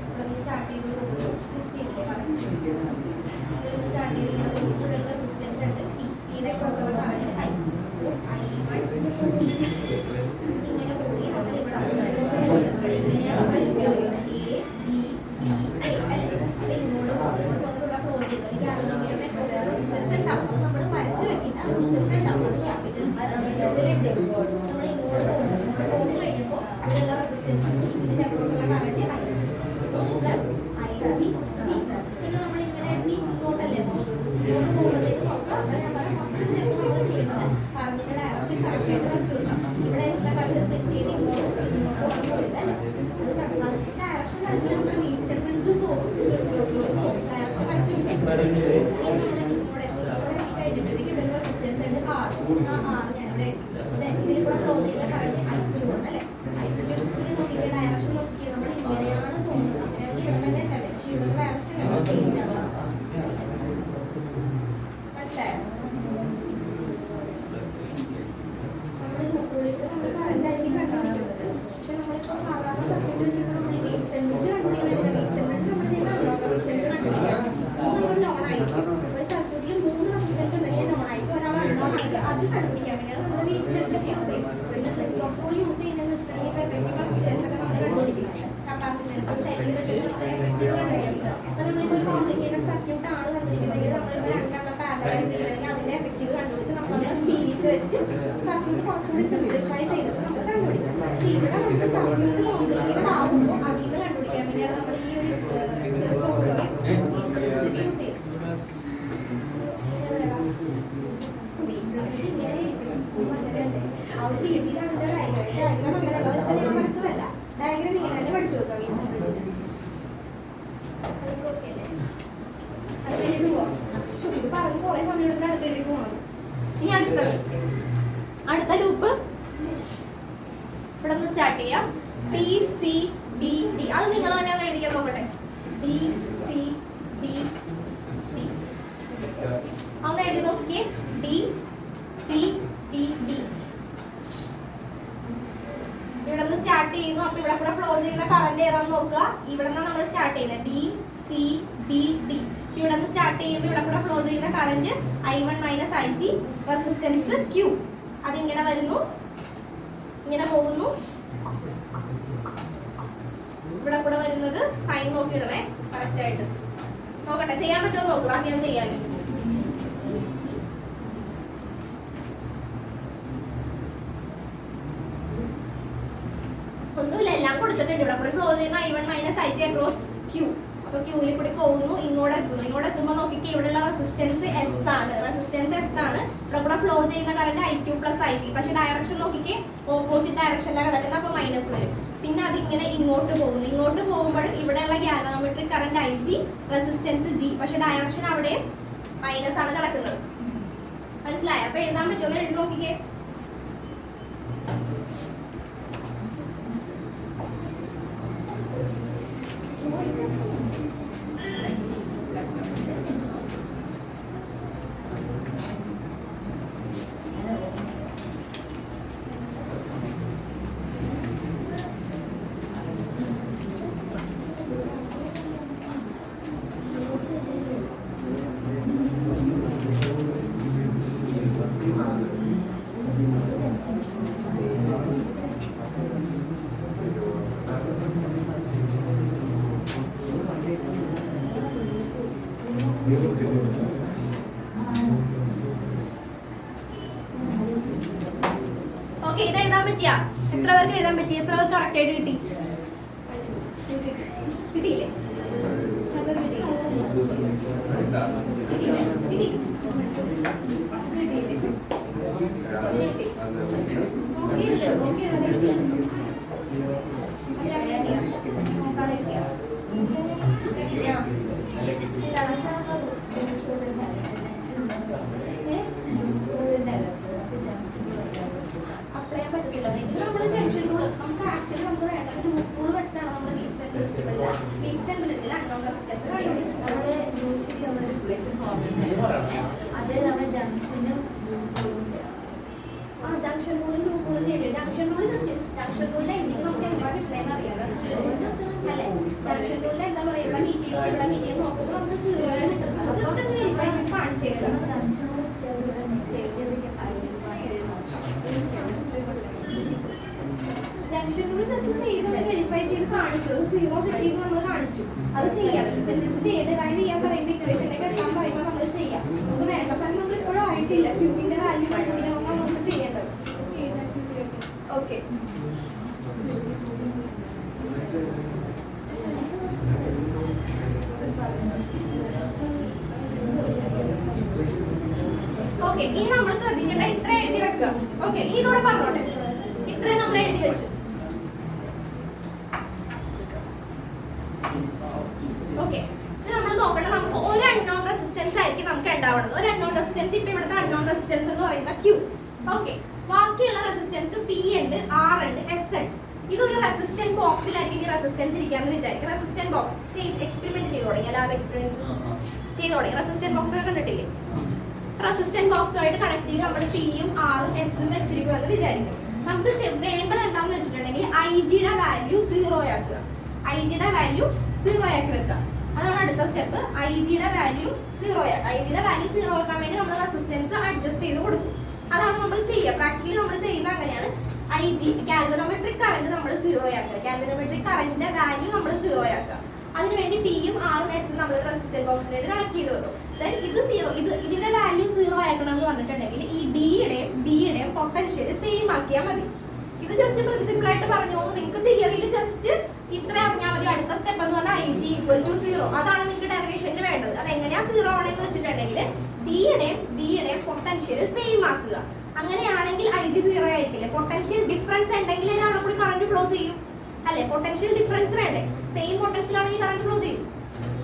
ഇവിടെ നിന്ന് സ്റ്റാർട്ട് ചെയ്ത് പോകുന്നു. 15 പറഞ്ഞു. ഇവിടെ നിന്ന് സ്റ്റാർട്ട് ചെയ്ത് ഇങ്ങനെ പോകുന്നു. ഇവിടെ റെസിസ്റ്റൻസ് ഉണ്ട് പിയുടെ ക്രോസ് ഉള്ള current I. So I1 P ഇങ്ങനെ പോയി നമ്മൾ ഇവിടെ ഇങ്ങനെയാണ് A D B A അല്ലേ? അപ്പൊ ഇങ്ങോട്ട് പോകുന്നതിലൂടെ ഫ്ലോ ചെയ്യുന്നത് ഗാൽവനോമീറ്ററിന്റെ ക്രോസ് റെസിസ്റ്റൻസ് ഉണ്ടാവും. അത് നമ്മൾ വരച്ചു വെക്കില്ല, റെസിസ്റ്റൻസ് ഉണ്ടാവും. അത് ക്യാപിറ്റൽ G. നമ്മൾ ഇങ്ങോട്ട് പോകുന്നു കഴിഞ്ഞപ്പോൾ ഇവിടെയുള്ള റെസിസ്റ്റൻസ് G, ഇതിന്റെ ക്രോസ് ഉള്ള current IG. So plus IgG. പിന്നെ നമ്മൾ ഇങ്ങനെ എത്തി ഇങ്ങോട്ടല്ലേ പോകുന്നത്. ഇങ്ങോട്ട് പോകുമ്പോഴത്തേക്ക് നോക്കുക. അപ്പൊ ഞാൻ പറയാം ഫസ്റ്റ് സ്റ്റെപ്പ് നമ്മൾ ചെയ്യുന്നത് കറണ്ടിന്റെ ഡയറക്ഷൻ കറക്റ്റ് ആയിട്ട് വരച്ചു വെക്കാം. ഇവിടെ എത്ര കറണ്ട് സ്പ്ലിറ്റ് ചെയ്ത് ഇങ്ങോട്ട് പോയത് അല്ലേ? അത് ഡയറക്ഷൻ വരച്ചിട്ട് നമുക്ക് വീട് സ്റ്റെപ്പ് അടിച്ച് പോകും. ഡയറക്ഷൻ വരച്ചു വെക്കാം. ഇവിടെ എത്തിക്കഴിഞ്ഞിട്ട് ഇവിടെ റെസിസ്റ്റൻസ് ഉണ്ട് R. ആ R ഞാനിവിടെ ഇതിൽ കൂടെ ഫ്ലോ ചെയ്യുന്ന കറണ്ട് I2 അല്ലേ? I2 നോക്കിയ ഡയറക്ഷൻ നോക്കിയ നമ്മൾ ഇങ്ങനെയാണ് പോകുന്നത്. അങ്ങനെയാണെങ്കിൽ ഇവിടെ തന്നെ ഉണ്ടല്ലേ? പക്ഷെ ഇവിടുത്തെ ഡയറക്ഷൻ ചേഞ്ച് ആണ്. മനസ്സിലായോ? നമ്മൾ ലൂപ്പിലേക്ക് നമ്മൾ കറണ്ട് ആയിരിക്കും കണ്ടുപിടിക്കുന്നത്. പക്ഷെ നമ്മളിപ്പോൾ സാധാരണ സർക്യൂട്ട് വെച്ചിട്ട് നമ്മൾ വേസ്റ്റ് ടെമ്പറേച്ചർ കണ്ടുപിടിക്കുന്നത് വേസ്റ്റ് ടെമ്പറേച്ചർ നമ്മൾ റെസിസ്റ്റൻസ് കണ്ടുപിടിക്കണം. നമ്മൾ നോൺ ആയിരിക്കും. ഒരു സർക്യൂട്ടിൽ 3 റെസിസ്റ്റൻസ് ഉണ്ടെങ്കിൽ നോൺ ആയിരിക്കും, ഒരാൾ അൺനോൺ ആയിരിക്കും. അത് കണ്ടുപിടിക്കാൻ വേണ്ടിയാണ് നമ്മൾ വേസ്റ്റ് ടെമ്പറേച്ചർ യൂസ് ചെയ്യുന്നത്. പിന്നെ ക്രിച്ചോഫ് റൂൾ യൂസ് ചെയ്യുന്നതെന്ന് വെച്ചിട്ടുണ്ടെങ്കിൽ എഫക്റ്റീവ് റെസിസ്റ്റൻസ് ഒക്കെ നമ്മൾ കണ്ടുപിടിക്കുന്നത്. കപ്പാസിറ്റൻസ് സെല്ലിൽ വെച്ചിട്ട് നമ്മൾ എഫക്റ്റീവ് കണ്ടുപിടിക്കുന്നത്. അപ്പോൾ നമ്മളിപ്പോൾ ഒരു കോംപ്ലിക്കേറ്റഡ് സർക്യൂട്ട് ആണ് തന്നിരിക്കുന്നതെങ്കിൽ നമ്മളിപ്പോൾ രണ്ടെണ്ണം പാരലൽ ആയിട്ടുണ്ടെങ്കിൽ അതിന്റെ എഫക്റ്റീവ് കണ്ടുപിടിച്ച് നമ്മൾ സീരീസ് വെച്ച് സർക്യൂട്ട് കുറച്ചുകൂടി സിംപ്ലിഫൈ ചെയ്തിട്ട് നമ്മൾ കണ്ടുപിടിക്കും. പക്ഷേ ഇവിടെ നമുക്ക് സർക്യൂട്ട് കോംപ്ലിക്കേറ്റഡ് ആകുമ്പോൾ അതിൽ നിന്ന് കണ്ടുപിടിക്കാൻ വേണ്ടിയാണ് നമ്മൾ ഈ ഒരു ക്രിച്ചോഫ് റൂൾ യൂസ് ചെയ്യുന്നത്. ഇങ്ങനെ ആ ഒരു രീതിയിലാണ് ഇതിന്റെ ഡയഗ്രാം അങ്ങനെ ഉള്ളത്. ഇപ്പം ഞാൻ പഠിച്ചതല്ല, ഡയഗ്രാം ഇങ്ങനെ തന്നെ പഠിച്ചു നോക്കാം. വീഴ്ച അടുത്തേക്ക് പോവാം. ഇത് പറഞ്ഞ് കുറെ സമയം എടുത്തിട്ട് അടുത്തേക്ക് പോകണം. ഇനി അടുത്ത ലൂപ്പ് ഇവിടെ നിന്ന് സ്റ്റാർട്ട് ചെയ്യാം. T C B D. അത് നിങ്ങൾ തന്നെ ഒന്ന് എഴുതിക്കാൻ നോക്കട്ടെ. ഡി സി ബി ഡി ഒന്ന് എഴുതി നോക്കിയേ. ഡി സി ബി ഡി ഇവിടെ നിന്ന് സ്റ്റാർട്ട് ചെയ്യുന്നു. അപ്പൊ ഇവിടെ കൂടെ ഫ്ലോ ചെയ്യുന്ന കറന്റ് ഏതാണെന്ന് നോക്കുക. ഇവിടെ നിന്നാണ് നമ്മൾ സ്റ്റാർട്ട് ചെയ്യുന്നത്. D C B D. ഇവിടെ നിന്ന് സ്റ്റാർട്ട് ചെയ്യുമ്പോൾ ഇവിടെ കൂടെ ഫ്ലോ ചെയ്യുന്ന current I1 minus IG, resistance Q. അതിങ്ങനെ വരുന്നു, ഇങ്ങനെ പോകുന്നു. ഇവിടെ കൂടെ വരുന്നത് സൈൻ നോക്കി ഇടണേ കറക്റ്റ് ആയിട്ട്. നോക്കട്ടെ ചെയ്യാൻ പറ്റുമോ നോക്കുക. ആദ്യം ചെയ്യാൻ ഒന്നുമില്ല, എല്ലാം കൊടുത്തിട്ടുണ്ട്. ഇവിടെ കൂടി ഫ്ലോ ചെയ്യുന്ന I1 minus IG across Q. അപ്പൊ ക്യൂവിൽ കൂടി പോകുന്നു, ഇങ്ങോട്ട് എത്തുന്നു. ഇങ്ങോട്ട് എത്തുമ്പോൾ നോക്കിക്കേ ഇവിടെയുള്ള റെസിസ്റ്റൻസ് S ആണ്. റെസിസ്റ്റൻസ് S ആണ്. ഇവിടെ കൂടെ ഫ്ലോ ചെയ്യുന്ന കറന്റ് I2 പ്ലസ് IG. പക്ഷെ ഡയറക്ഷൻ നോക്കിക്കേ ഓപ്പോസിറ്റ് ഡയറക്ഷനിലാണ് കിടക്കുന്നത്. അപ്പൊ മൈനസ് വരും. പിന്നെ അതിങ്ങനെ ഇങ്ങോട്ട് പോകുന്നു. ഇങ്ങോട്ട് പോകുമ്പോഴും ഇവിടെയുള്ള galvanometric current IG, resistance G. പക്ഷെ ഡയറക്ഷൻ അവിടെ മൈനസ് ആണ് കിടക്കുന്നത്. മനസ്സിലായോ? അപ്പൊ എഴുതാൻ പറ്റുമോ? എഴുതി നോക്കിക്കേ. ഓക്കെ, ഇത് എഴുതാൻ പറ്റിയാ? എത്ര പേർക്ക് എഴുതാൻ പറ്റി? എത്ര പേർക്ക് കറക്റ്റ് ആയിട്ട് കിട്ടി? കിട്ടിയില്ലേ? അപ്ലൈ പറ്റത്തില്ല. ഇത് നമ്മൾ ജംഗ്ഷൻ റൂൾ നമുക്ക് ആക്ച്വലി നമുക്ക് വേണ്ടത് ലൂപ്പ് റൂൾ വെച്ചാണ് നമ്മൾ വീക്ക് സെന്ററിൽ അൺനോൺ റെസിസ്റ്റൻസ് കണ്ടുപിടിക്കുന്നത്. നമ്മുടെ യൂഷ്വലി നമ്മുടെ റിപ്ലേഷൻ ഫോർമുല അത് നമ്മുടെ ജംഗ്ഷനും ജംഗ്ഷൻ റൂളിൽ ലൂപ്പ് റൂൾ ചെയ്യേണ്ടി. ജംഗ്ഷൻ റൂൾ ജസ്റ്റ് ജംഗ്ഷൻ റൂളിൽ എന്തെങ്കിലും നമുക്ക് എന്താ കിട്ടണമെന്ന് അറിയാം അല്ലേ? ജംഗ്ഷൻ റൂളിൽ എന്താ പറയുക, ഇവിടെ മീറ്റ് ചെയ്ത് നോക്കുമ്പോൾ നമുക്ക് 0 കിട്ടുന്നത്. ജസ്റ്റ് ഒന്ന് വെരിഫൈ ചെയ്ത് കാണിച്ചേക്കണം. ജംഗ്ഷൻ റൂൾ ജസ്റ്റ് ചെയ്ത് വെരിഫൈ ചെയ്ത് കാണിച്ചു. 0 കിട്ടിയെന്ന് നമ്മൾ കാണിച്ചു. അത് ചെയ്യാം. ചെയ്യേണ്ട കാര്യം ചെയ്യാൻ പറയുമ്പോൾ ഇക്വേഷനിലേക്ക് എത്താൻ പറയുമ്പോൾ നമ്മൾ ചെയ്യാം. നമുക്ക് വേണ്ട സമയം നമ്മൾ ഇപ്പോഴും ആയിട്ടില്ല. ക്യൂവിന്റെ വാല്യൂ കണ്ടുപിടിക്കണമെന്നാണ് നമുക്ക് ചെയ്യേണ്ടത്. ഓക്കെ, ഓക്കെ, ഇനി നമ്മൾ ശ്രദ്ധിക്കേണ്ട ഇത്ര എഴുതി വെക്കുക. ഓക്കെ, ഇനി ഇതോടെ പറഞ്ഞോട്ടെ. ഇത്രയും നമ്മൾ എഴുതി വെച്ചു. ഓക്കെ, ഇത് നമ്മൾ നോക്കണ്ട. നമുക്ക് ഒരു അൺനോൺ റെസിസ്റ്റൻസ് ആയിരിക്കും നമുക്ക് ഉണ്ടാവുന്നത്. ഒരു അൺനോൺ റെസിസ്റ്റൻസ്, ഇപ്പൊ ഇവിടുത്തെ അൺനോൺ റെസിസ്റ്റൻസ് എന്ന് പറയുന്ന Q. ഓക്കെ, ബാക്കിയുള്ള റെസിസ്റ്റൻസ് P ഉണ്ട്, R ഉണ്ട്, S ഉണ്ട്. ഇതൊരു റെസിസ്റ്റന്റ് ബോക്സിലായിരിക്കും ഈ റെസിസ്റ്റൻസ് ഇരിക്കാന്ന് വിചാരിക്കും. റെസിസ്റ്റന്റ് ബോക്സ് എക്സ്പെരിമെന്റ് ചെയ്ത് തുടങ്ങി, ലാബ് എക്സ്പീരിയൻസ് ചെയ്ത് തുടങ്ങി. റെസിസ്റ്റന്റ് ബോക്സ് ഒക്കെ കണ്ടിട്ടില്ലേ? റെസിസ്റ്റന്റ് ബോക്സുമായിട്ട് കണക്ട് ചെയ്ത് നമ്മൾ പിയും ആറും എസും വെച്ചിരിക്കുമെന്ന് വിചാരിക്കും. നമുക്ക് വേണ്ടത് എന്താണെന്ന് വെച്ചിട്ടുണ്ടെങ്കിൽ IG-യുടെ വാല്യൂ 0 ആക്കുക. IG-യുടെ വാല്യൂ 0 ആക്കി വെക്കുക. അതാണ് അടുത്ത സ്റ്റെപ്പ്. IG-യുടെ വാല്യൂ 0 ആക്കുക. IG-യുടെ വാല്യൂ 0 ആക്കാൻ വേണ്ടി നമ്മൾ റെസിസ്റ്റൻസ് അഡ്ജസ്റ്റ് ചെയ്ത് കൊടുക്കും. അതാണ് നമ്മൾ ചെയ്യുക. പ്രാക്ടിക്കലി നമ്മൾ ചെയ്യുന്നത് അങ്ങനെയാണ്. IG ഗാൽവനോമെട്രിക് കറന്റ് നമ്മൾ 0 ആക്കുക. ഗാൽവനോമെട്രിക് കറന്റിന്റെ വാല്യൂ നമ്മൾ 0 ആക്കുക. അതിനുവേണ്ടി പിയും ആറും എസും നമ്മൾ റെസിസ്റ്റൻസ് ബോക്സിനായിട്ട് കണക്ട് ചെയ്ത് വെക്കും. ദെൻ ഇത് 0, ഇതിന്റെ വാല്യൂ 0 ആക്കണം എന്ന് പറഞ്ഞിട്ടുണ്ടെങ്കിൽ ഈ ഡിയുടെയും ബിയുടെയും പൊട്ടൻഷ്യൽ സെയിം ആക്കിയാൽ മതി. ഇത് ജസ്റ്റ് പ്രിൻസിപ്പിൾ ആയിട്ട് പറഞ്ഞു പോകുന്നു. നിങ്ങൾക്ക് തിയറിയിൽ ജസ്റ്റ് ഇത്ര അറിഞ്ഞാൽ മതി. അടുത്ത സ്റ്റെപ്പ് എന്ന് പറഞ്ഞാൽ IG = 0. അതാണ് നിങ്ങൾക്ക് ഡെറിവേഷനിൽ വേണ്ടത്. അത് എങ്ങനെയാ 0 ആണെന്ന് വെച്ചിട്ടുണ്ടെങ്കിൽ ഡിയുടെയും ബിയുടെയും പൊട്ടൻഷ്യൽ സെയിം ആക്കുക. അങ്ങനെയാണെങ്കിൽ IG 0 ആയിരിക്കില്ലേ? പൊട്ടൻഷ്യൽ ഡിഫറൻസ് ഉണ്ടെങ്കിൽ അവിടെ കൂടി കറന്റ് ഫ്ലോ ചെയ്യും അല്ലെ? പൊട്ടൻഷ്യൽ ഡിഫറൻസ് വേണ്ടേ? സെയിം പൊട്ടൻഷ്യൽ ആണെങ്കിൽ കറന്റ് ഫ്ലോ ചെയ്യും.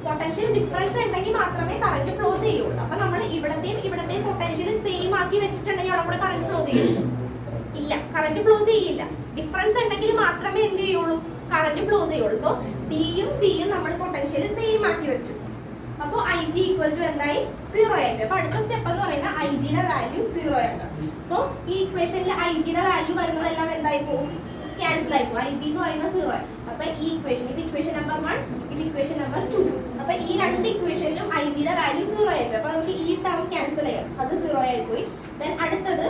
പൊട്ടൻഷ്യൽ ഡിഫറൻസ് ഉണ്ടെങ്കിൽ മാത്രമേ കറന്റ് ഫ്ലോ ചെയ്യുള്ളൂ. അപ്പൊ നമ്മൾ ഇവിടത്തെയും പൊട്ടൻഷ്യൽ സെയിം ആക്കി വെച്ചിട്ടുണ്ടെങ്കിൽ അവിടെ കൂടെ കറന്റ് ഫ്ലോ ചെയ്യും? ഇല്ല, കറന്റ് ഫ്ലോ ചെയ്യില്ല. ഡിഫറൻസ് ഉണ്ടെങ്കിൽ മാത്രമേ എന്ത് ചെയ്യുള്ളൂ? കറന്റ് ഫ്ലോ ചെയ്യുള്ളൂ. സോ ഡിയും ബിയും നമ്മൾ പൊട്ടൻഷ്യൽ സെയിം ആക്കി വെച്ചു. അപ്പോൾ IG = എന്തായി? 0 ആയിട്ട്. അപ്പൊ അടുത്ത സ്റ്റെപ്പ് എന്ന് പറയുന്നത് IG-യുടെ വാല്യൂ 0 ആക്കുക. സോ ഈ ഇക്വേഷനിൽ IG-യുടെ വാല്യൂ വരുന്നതെല്ലാം എന്തായി പോകും? ക്യാൻസൽ ആയി പോകും. IG എന്ന് പറയുന്നത് 0 ആണ്. അപ്പൊ ഈ ഇക്വേഷൻ, ഇത് ഇക്വേഷൻ നമ്പർ 1, ഇത് ഇക്വേഷൻ നമ്പർ 2. അപ്പൊ ഈ രണ്ട് ഇക്വേഷനിലും IG-യുടെ വാല്യൂ 0 ആയി പോയി. അപ്പൊ നമുക്ക് ഈ ടേം ക്യാൻസൽ ചെയ്യാം. അത് 0 ആയി പോയി. ദെൻ അടുത്തത്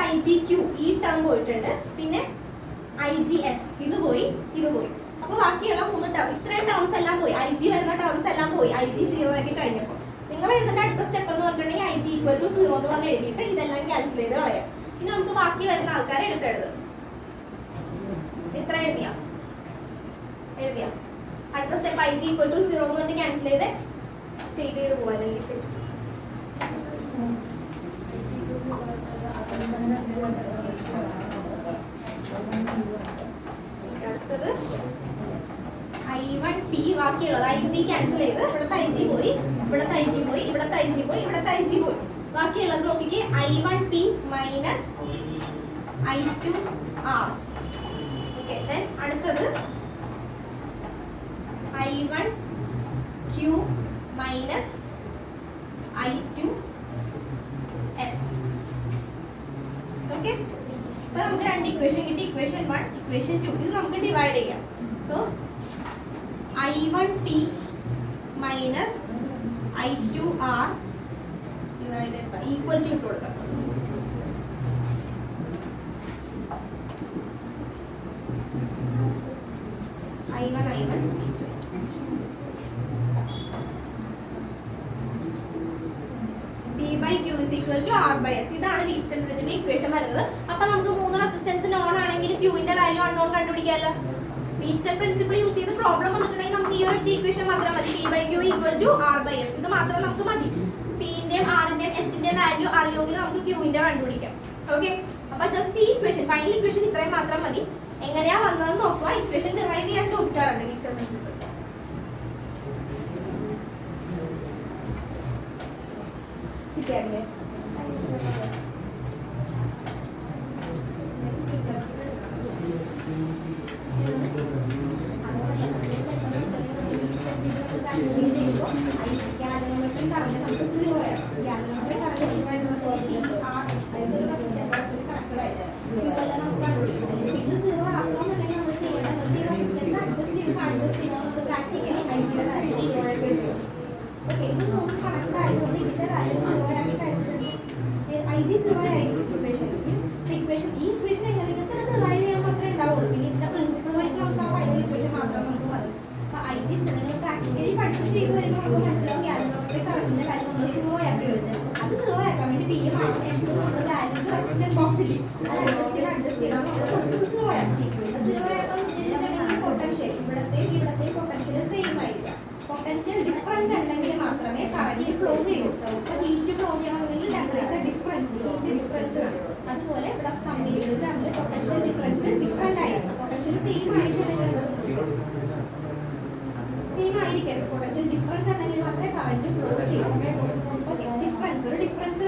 -IGQ, ഈ ടേം പോയിട്ടുണ്ട്. പിന്നെ IGS ഇത് പോയി, ഇത് പോയി. അപ്പോൾ ബാക്കിയുള്ള 3 ടേം ഇത്രയും ടേംസ് എല്ലാം പോയി. IG വരുന്ന ടേംസ് എല്ലാം പോയി. IG 0 ആക്കി കഴിഞ്ഞപ്പോൾ നിങ്ങൾ എഴുതേണ്ട അടുത്ത സ്റ്റെപ്പ് എന്ന് പറഞ്ഞിട്ടുണ്ടെങ്കിൽ IG = 0 എന്ന് പറഞ്ഞ് എഴുതിയിട്ട് ഇതെല്ലാം ക്യാൻസൽ ചെയ്ത് കളയാം. ഇനി നമുക്ക് ബാക്കി വരുന്ന ആൾക്കാരെ എടുത്തെഴുതും. ഇത്ര എഴുതിയ അടുത്ത സ്റ്റെപ്പ് IG = 0 എന്ന് പറഞ്ഞ് ക്യാൻസൽ ചെയ്ത് പോവാ. അല്ലെങ്കിൽ അടുത്തത് I1P ബാക്കിയുള്ളത് IG ക്യാൻസൽ ചെയ്ത് ഇവിടുത്തെ IG പോയി, ഇവിടുത്തെ IG പോയി, ഇവിടുത്തെ IG പോയി, ഇവിടുത്തെ IG പോയി. ബാക്കിയുള്ളത് നോക്കിക്കേ I1P minus I2R. Okay, then അടുത്തത് I1Q മൈനസ് I2S. ഓക്കെ, ഇപ്പൊ നമുക്ക് രണ്ട് ഇക്വേഷൻ കിട്ടി. Equation 1, equation 2. ഇത് നമുക്ക് ഡിവൈഡ് ചെയ്യാം. So I1P minus I2R equal to ഇട്ട് കൊടുക്കാം. I1 P by Q is equal to R by S. ഇതാണ് വീറ്റ്സ്റ്റൺ ബ്രിഡ്ജിന്റെ ഇക്വേഷൻ വരുന്നത്. അപ്പൊ നമുക്ക് 3 റെസിസ്റ്റൻസ് നോൺ ആണെങ്കിൽ Q ന്റെ വാല്യൂ അൺനോൺ കണ്ടുപിടിക്കാമല്ലോ. വീറ്റ്സ്റ്റൺ പ്രിൻസിപ്പിൾ യൂസ് ചെയ്ത് പ്രോബ്ലം വന്നിട്ടുണ്ടെങ്കിൽ നമുക്ക് ഈ ഒരു ഇക്വേഷൻ മാത്രം മതി. P by Q equal to R by S. ഇത് മാത്രം നമുക്ക് മതി. P ന്റെയും R ന്റെയും S ന്റെയും വാല്യൂ അറിയുമെങ്കിൽ നമുക്ക് Q ന്റെ കണ്ടുപിടിക്കാം. ഓക്കെ, അപ്പൊ ജസ്റ്റ് ഈ ഇക്വേഷൻ ഫൈനൽ ഇക്വേഷൻ ഇത്രയും മാത്രം മതി. എങ്ങനെയാ വന്നതെന്ന് നോക്കുക. ഇക്വേഷൻ ഡിറൈവ് ചെയ്യാൻ ചോദിക്കാറുണ്ട് വീറ്റ്സ്റ്റൺ പ്രിൻസിപ്പിൾ. കിട്ടിയാലേ അതുപോലെ ഇവിടെ തമ്മിൽ പൊട്ടൻഷ്യൽ ഡിഫറൻസ് ഡിഫറെന്റ് ആയിരിക്കണം. പൊട്ടൻഷ്യൽ സെയിം ആയിരിക്കരുത്. പൊട്ടൻഷ്യൽ ഡിഫറൻസ് ഉണ്ടെങ്കിൽ മാത്രമേ കറന്റ് ഫ്ലോ ചെയ്യൂ. ഓക്കെ, ഡിഫറൻസ്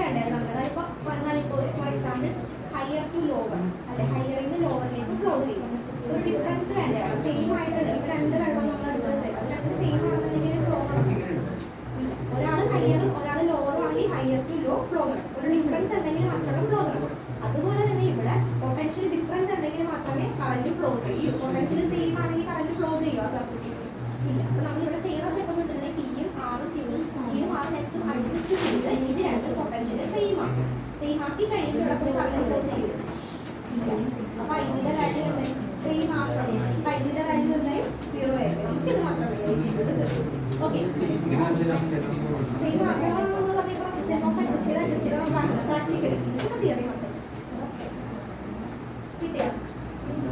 വേണ്ടേ നമുക്ക്. ഇപ്പോൾ പറഞ്ഞാൽ ഇപ്പോൾ for example higher to lower അല്ലെ, ഹയറിൽ നിന്ന് ലോവറിലേക്ക് ഫ്ലോ ചെയ്യും. ഒരു ഡിഫറൻസ് വേണ്ടേ? സെയിം ആയിട്ടുണ്ട്. ഇപ്പോൾ രണ്ട് വെള്ളം നമ്മൾ എടുത്ത് വെച്ചേക്കാം. അത് രണ്ടും സെയിം ആണെന്നുണ്ടെങ്കിൽ ഫ്ലോ ഒരാൾ ഹയറും ഒരാൾ ലോവറും ആണെങ്കിൽ ഹയർ ടു ലോ ഫ്ലോ നടക്കും. ഒരു ഡിഫറൻസ് ഉണ്ടെങ്കിൽ മാത്രമേ ഫ്ലോ നടക്കും. അതുപോലെ തന്നെ ഇവിടെ പൊട്ടൻഷ്യൽ ഡിഫറൻസ് ഉണ്ടെങ്കിൽ മാത്രമേ കറന്റ് ഫ്ലോ ചെയ്യൂ. പൊട്ടൻഷ്യൽ സെയിം ആണെങ്കിൽ കറന്റ് ഫ്ലോ ചെയ്യുക സർക്യൂട്ടിൽ ഇല്ല. അപ്പൊ നമ്മളിവിടെ ചെയ്യുന്ന സ്റ്റെപ്പ് എന്ന് വെച്ചിട്ടുണ്ടെങ്കിൽ Pയും Rഉം Qയും Rഉം Sഉം അഡ്ജസ്റ്റ് ചെയ്ത് ഇത് രണ്ട് പൊട്ടൻഷ്യൽ സെയിം ആക്കി കഴിയുമ്പോൾ ഇവിടെ കൂടി കറന്റ് ഫ്ലോ ചെയ്യും. അപ്പൊ IGയുടെ വാല്യൂ എന്തായി? സെയിം ആക്കണം. IGയുടെ വാല്യൂ എന്തായി? 0 ആയിരിക്കും. നമുക്ക് ഇത് മാത്രമേ ഓക്കെ സെയിം ആക്കണം. നമ്മൾ പറഞ്ഞപ്പോൾ സിസ്റ്റം ബോക്സ് അഡ്ജസ്റ്റ് ചെയ്ത് പ്രാക്ടിക്കലി ഇപ്പൊ തിയറി മാത്രം കിട്ടിയ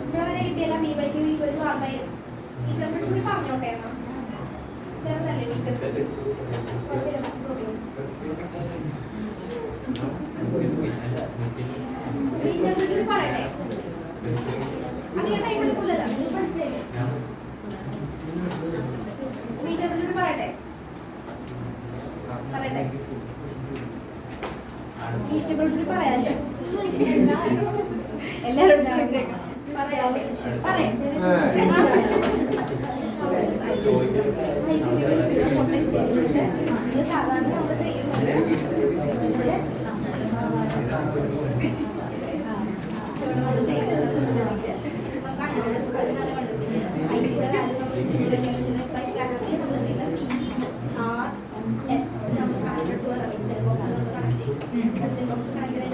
ഇവിടെ വരെ കിട്ടിയല്ല. P by Q equal to R by S. ഈ ടേം കൂടി പറഞ്ഞോട്ടെ എന്നാ ചെറുതല്ലേ പറയട്ടെ. അധികം ടൈം എടുക്കൂലല്ലോ, പഠിച്ചേല്ലേ. മീറ്ററിലൂടെ പറയട്ടെ മീറ്ററിലൂടെ പറയാല്ലേ. എല്ലാവരോടും ചോദിച്ചേക്കാം. പറയാല്ലേ പറയാം. സാധാരണ നമ്മൾ ചെയ്യുന്നത്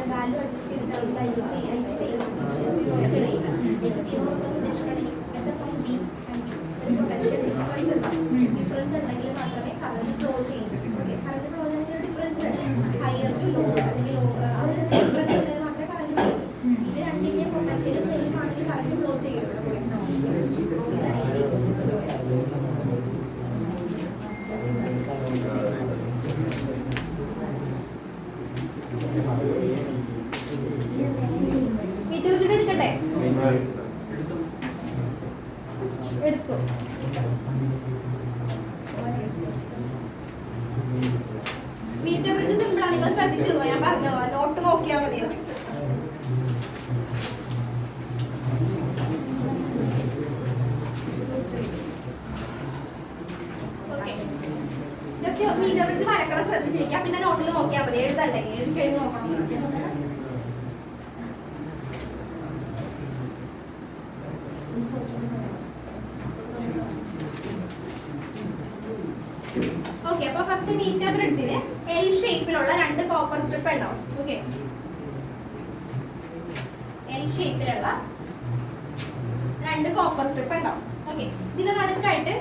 value adjust ചെയ്തിട്ട് I G same at the point B and Q. ഇത് രണ്ടിന്റെ പൊട്ടൻഷ്യൽ സെയിം ആണെങ്കിൽ കറണ്ട് ഫ്ലോ ചെയ്യുള്ളൂ. മീറ്റർ വെച്ചിട്ട് എടുക്കട്ടെ? എടുത്തു. മീറ്റർ ബ്രിഡ്ജ് സിമ്പിളാ, നിങ്ങൾ ശ്രദ്ധിച്ചിരുന്നോ? ഞാൻ പറഞ്ഞോ, നോട്ട് നോക്കിയാൽ മതി. ജസ്റ്റ് മീറ്റർ ബ്രിഡ്ജ് വരക്കണം, ശ്രദ്ധിച്ചിരിക്കുക. പിന്നെ നോട്ടിൽ നോക്കിയാൽ മതി, എഴുതണ്ടേ, എഴുതി നോക്കണം. ഓക്കെ, അപ്പൊ ഫസ്റ്റ് മീറ്റർ ബ്രിഡ്ജിന് എൽ ഷേപ്പിലുള്ള രണ്ട് കോപ്പർ സ്ട്രിപ്പ് ഉണ്ടാവും. ഓക്കെ, എൽ ഷേപ്പിലുള്ള രണ്ട് കോപ്പർ സ്ട്രിപ്പ് ഉണ്ടാവും. ഓക്കെ, ഇതിന്റെ നടുക്കായിട്ട്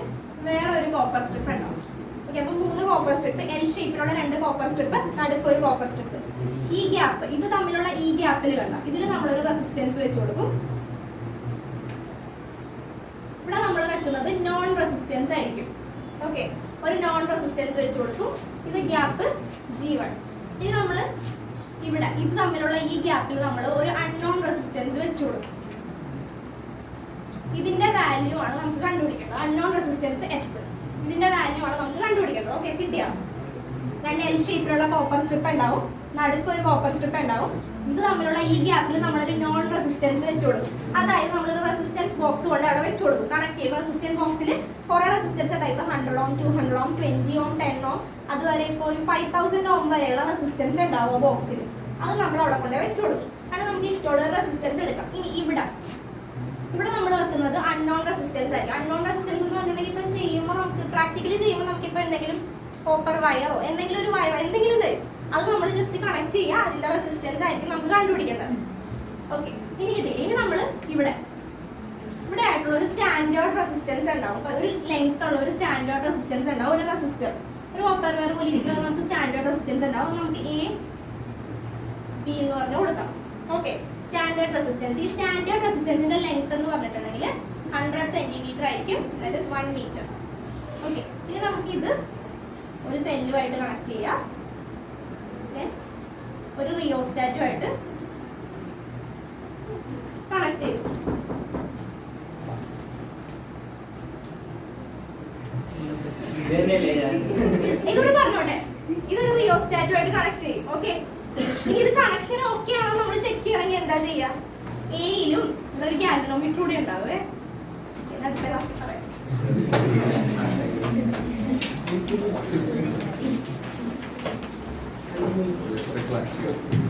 വേറെ ഒരു കോപ്പർ സ്ട്രിപ്പ് ഉണ്ടാവും. ഓക്കെ, അപ്പൊ 3 കോപ്പർ സ്ട്രിപ്പ്, എൽ ഷേപ്പിലുള്ള 2 കോപ്പർ സ്ട്രിപ്പ്, നടുക്ക് ഒരു കോപ്പർ സ്ട്രിപ്പ്. ഈ ഗ്യാപ്പ്, ഇത് തമ്മിലുള്ള ഈ ഗ്യാപ്പിൽ കണ്ട ഇതിൽ നമ്മളൊരു റെസിസ്റ്റൻസ് വെച്ച് കൊടുക്കും. ഇവിടെ നമ്മൾ വെക്കുന്നത് നോൺ റെസിസ്റ്റൻസ് ആയിരിക്കും. ഓക്കെ, ഒരു നോൺ റെസിസ്റ്റൻസ് വെച്ച് കൊടുക്കും. ഇത് ഗ്യാപ്പ് G1. ഇനി നമ്മൾ ഇവിടെ ഇത് തമ്മിലുള്ള ഈ ഗ്യാപ്പിൽ നമ്മൾ ഒരു അൺനോൺ റെസിസ്റ്റൻസ് വെച്ച് കൊടുക്കും. ഇതിന്റെ വാല്യൂ ആണ് നമുക്ക് കണ്ടുപിടിക്കേണ്ടത്. അൺനോൺ റെസിസ്റ്റൻസ് S, ഇതിന്റെ വാല്യൂ ആണ് നമുക്ക് കണ്ടുപിടിക്കേണ്ടത്. ഓക്കെ, കിട്ടിയ 2 എൽ ഷേപ്പിലുള്ള കോപ്പർ സ്ട്രിപ്പ് ഉണ്ടാവും, നടുക്ക് ഒരു കോപ്പർ സ്ട്രിപ്പ് ഉണ്ടാവും. ഇത് തമ്മിലുള്ള ഈ ഗ്യാപ്പിൽ നമ്മളൊരു നോൺ റെസിസ്റ്റൻസ് വെച്ച് കൊടുക്കും. അതായത് നമ്മളൊരു റെസിസ്റ്റൻസ് ബോക്സ് കൊണ്ട് അവിടെ വെച്ച് കൊടുക്കും. കണക്ട് ചെയ്യും. റെസിസ്റ്റൻസ് ബോക്സിൽ കുറെ റെസിസ്റ്റൻസ് ടൈപ്പ് 100 ഓം, 200 ഓം, 20 ഓം, 10 ഓം, അതുവരെ ഇപ്പോൾ ഒരു 5000 ഓം വരെയുള്ള റെസിസ്റ്റൻസ് ഉണ്ടാവും ബോക്സിൽ. അത് നമ്മൾ അവിടെ കൊണ്ട് വെച്ച് കൊടുക്കും. ആണ് നമുക്ക് ഇഷ്ടമുള്ള റെസിസ്റ്റൻസ് എടുക്കാം. ഇനി ഇവിടെ നമ്മൾ വെക്കുന്നത് അൺനോൺ റെസിസ്റ്റൻസ് ആയിരിക്കും. അൺനോൺ റെസിസ്റ്റൻസ് എന്ന് പറഞ്ഞിട്ടുണ്ടെങ്കിൽ ഇപ്പൊ ചെയ്യുമ്പോൾ നമുക്ക് പ്രാക്ടിക്കലി ചെയ്യുമ്പോൾ നമുക്കിപ്പോൾ എന്തെങ്കിലും കോപ്പർ വയറോ എന്തെങ്കിലും ഒരു വയറോ എന്തെങ്കിലും തരും. അത് നമ്മൾ ജസ്റ്റ് കണക്ട് ചെയ്യുക. അതിന്റെ റെസിസ്റ്റൻസ് ആയിരിക്കും നമുക്ക് കണ്ടുപിടിക്കേണ്ടത്. ഓക്കെ, ഇനി കിട്ടി. ഇനി നമ്മൾ ഇവിടെ ആയിട്ടുള്ള ഒരു സ്റ്റാൻഡേർഡ് റെസിസ്റ്റൻസ് ഉണ്ടാവും. ഒരു ലെങ്ത് ഉള്ള ഒരു സ്റ്റാൻഡേർഡ് റെസിസ്റ്റൻസ് ഉണ്ടാവും. ഒരു റെസിസ്റ്റർ, ഒരു കോപ്പർ വയർ പോലെ ഇരിക്കുന്നത് നമുക്ക് സ്റ്റാൻഡേർഡ് റെസിസ്റ്റൻസ് ഉണ്ടാവും. നമുക്ക് A, B എന്ന് പറഞ്ഞു കൊടുക്കാം. Okay, standard resistance. ഈ സ്റ്റാൻഡേർഡ് റെസിസ്റ്റൻസിന്റെ ലെങ്ത് എന്ന് പറഞ്ഞിട്ടുണ്ടെങ്കിൽ 100 സെന്റിമീറ്റർ ആയിരിക്കും. That is 1 metre. ഓക്കെ, ഇനി നമുക്ക് ഇത് ഒരു സെല്ലുമായിട്ട് കണക്ട് ചെയ്യാം. ഒരു റിയോസ്റ്റാറ്റുമായിട്ട് കണക്ട് ചെയ്തു. ഇതോട് പറഞ്ഞോട്ടെ, ഇതൊരു റിയോസ്റ്റാറ്റുമായിട്ട് കണക്ട് ചെയ്യും. ഓക്കെ, ഇനി ഇത് കണക്ഷൻ ഓക്കെ ആണോ നമ്മൾ ചെക്ക് ചെയ്യണമെങ്കിൽ എന്താ ചെയ്യാ? എയിലും ഇതൊരു ഗാൽവനോമീറ്റർ കൂടി ഉണ്ടാവേ. It's a classic.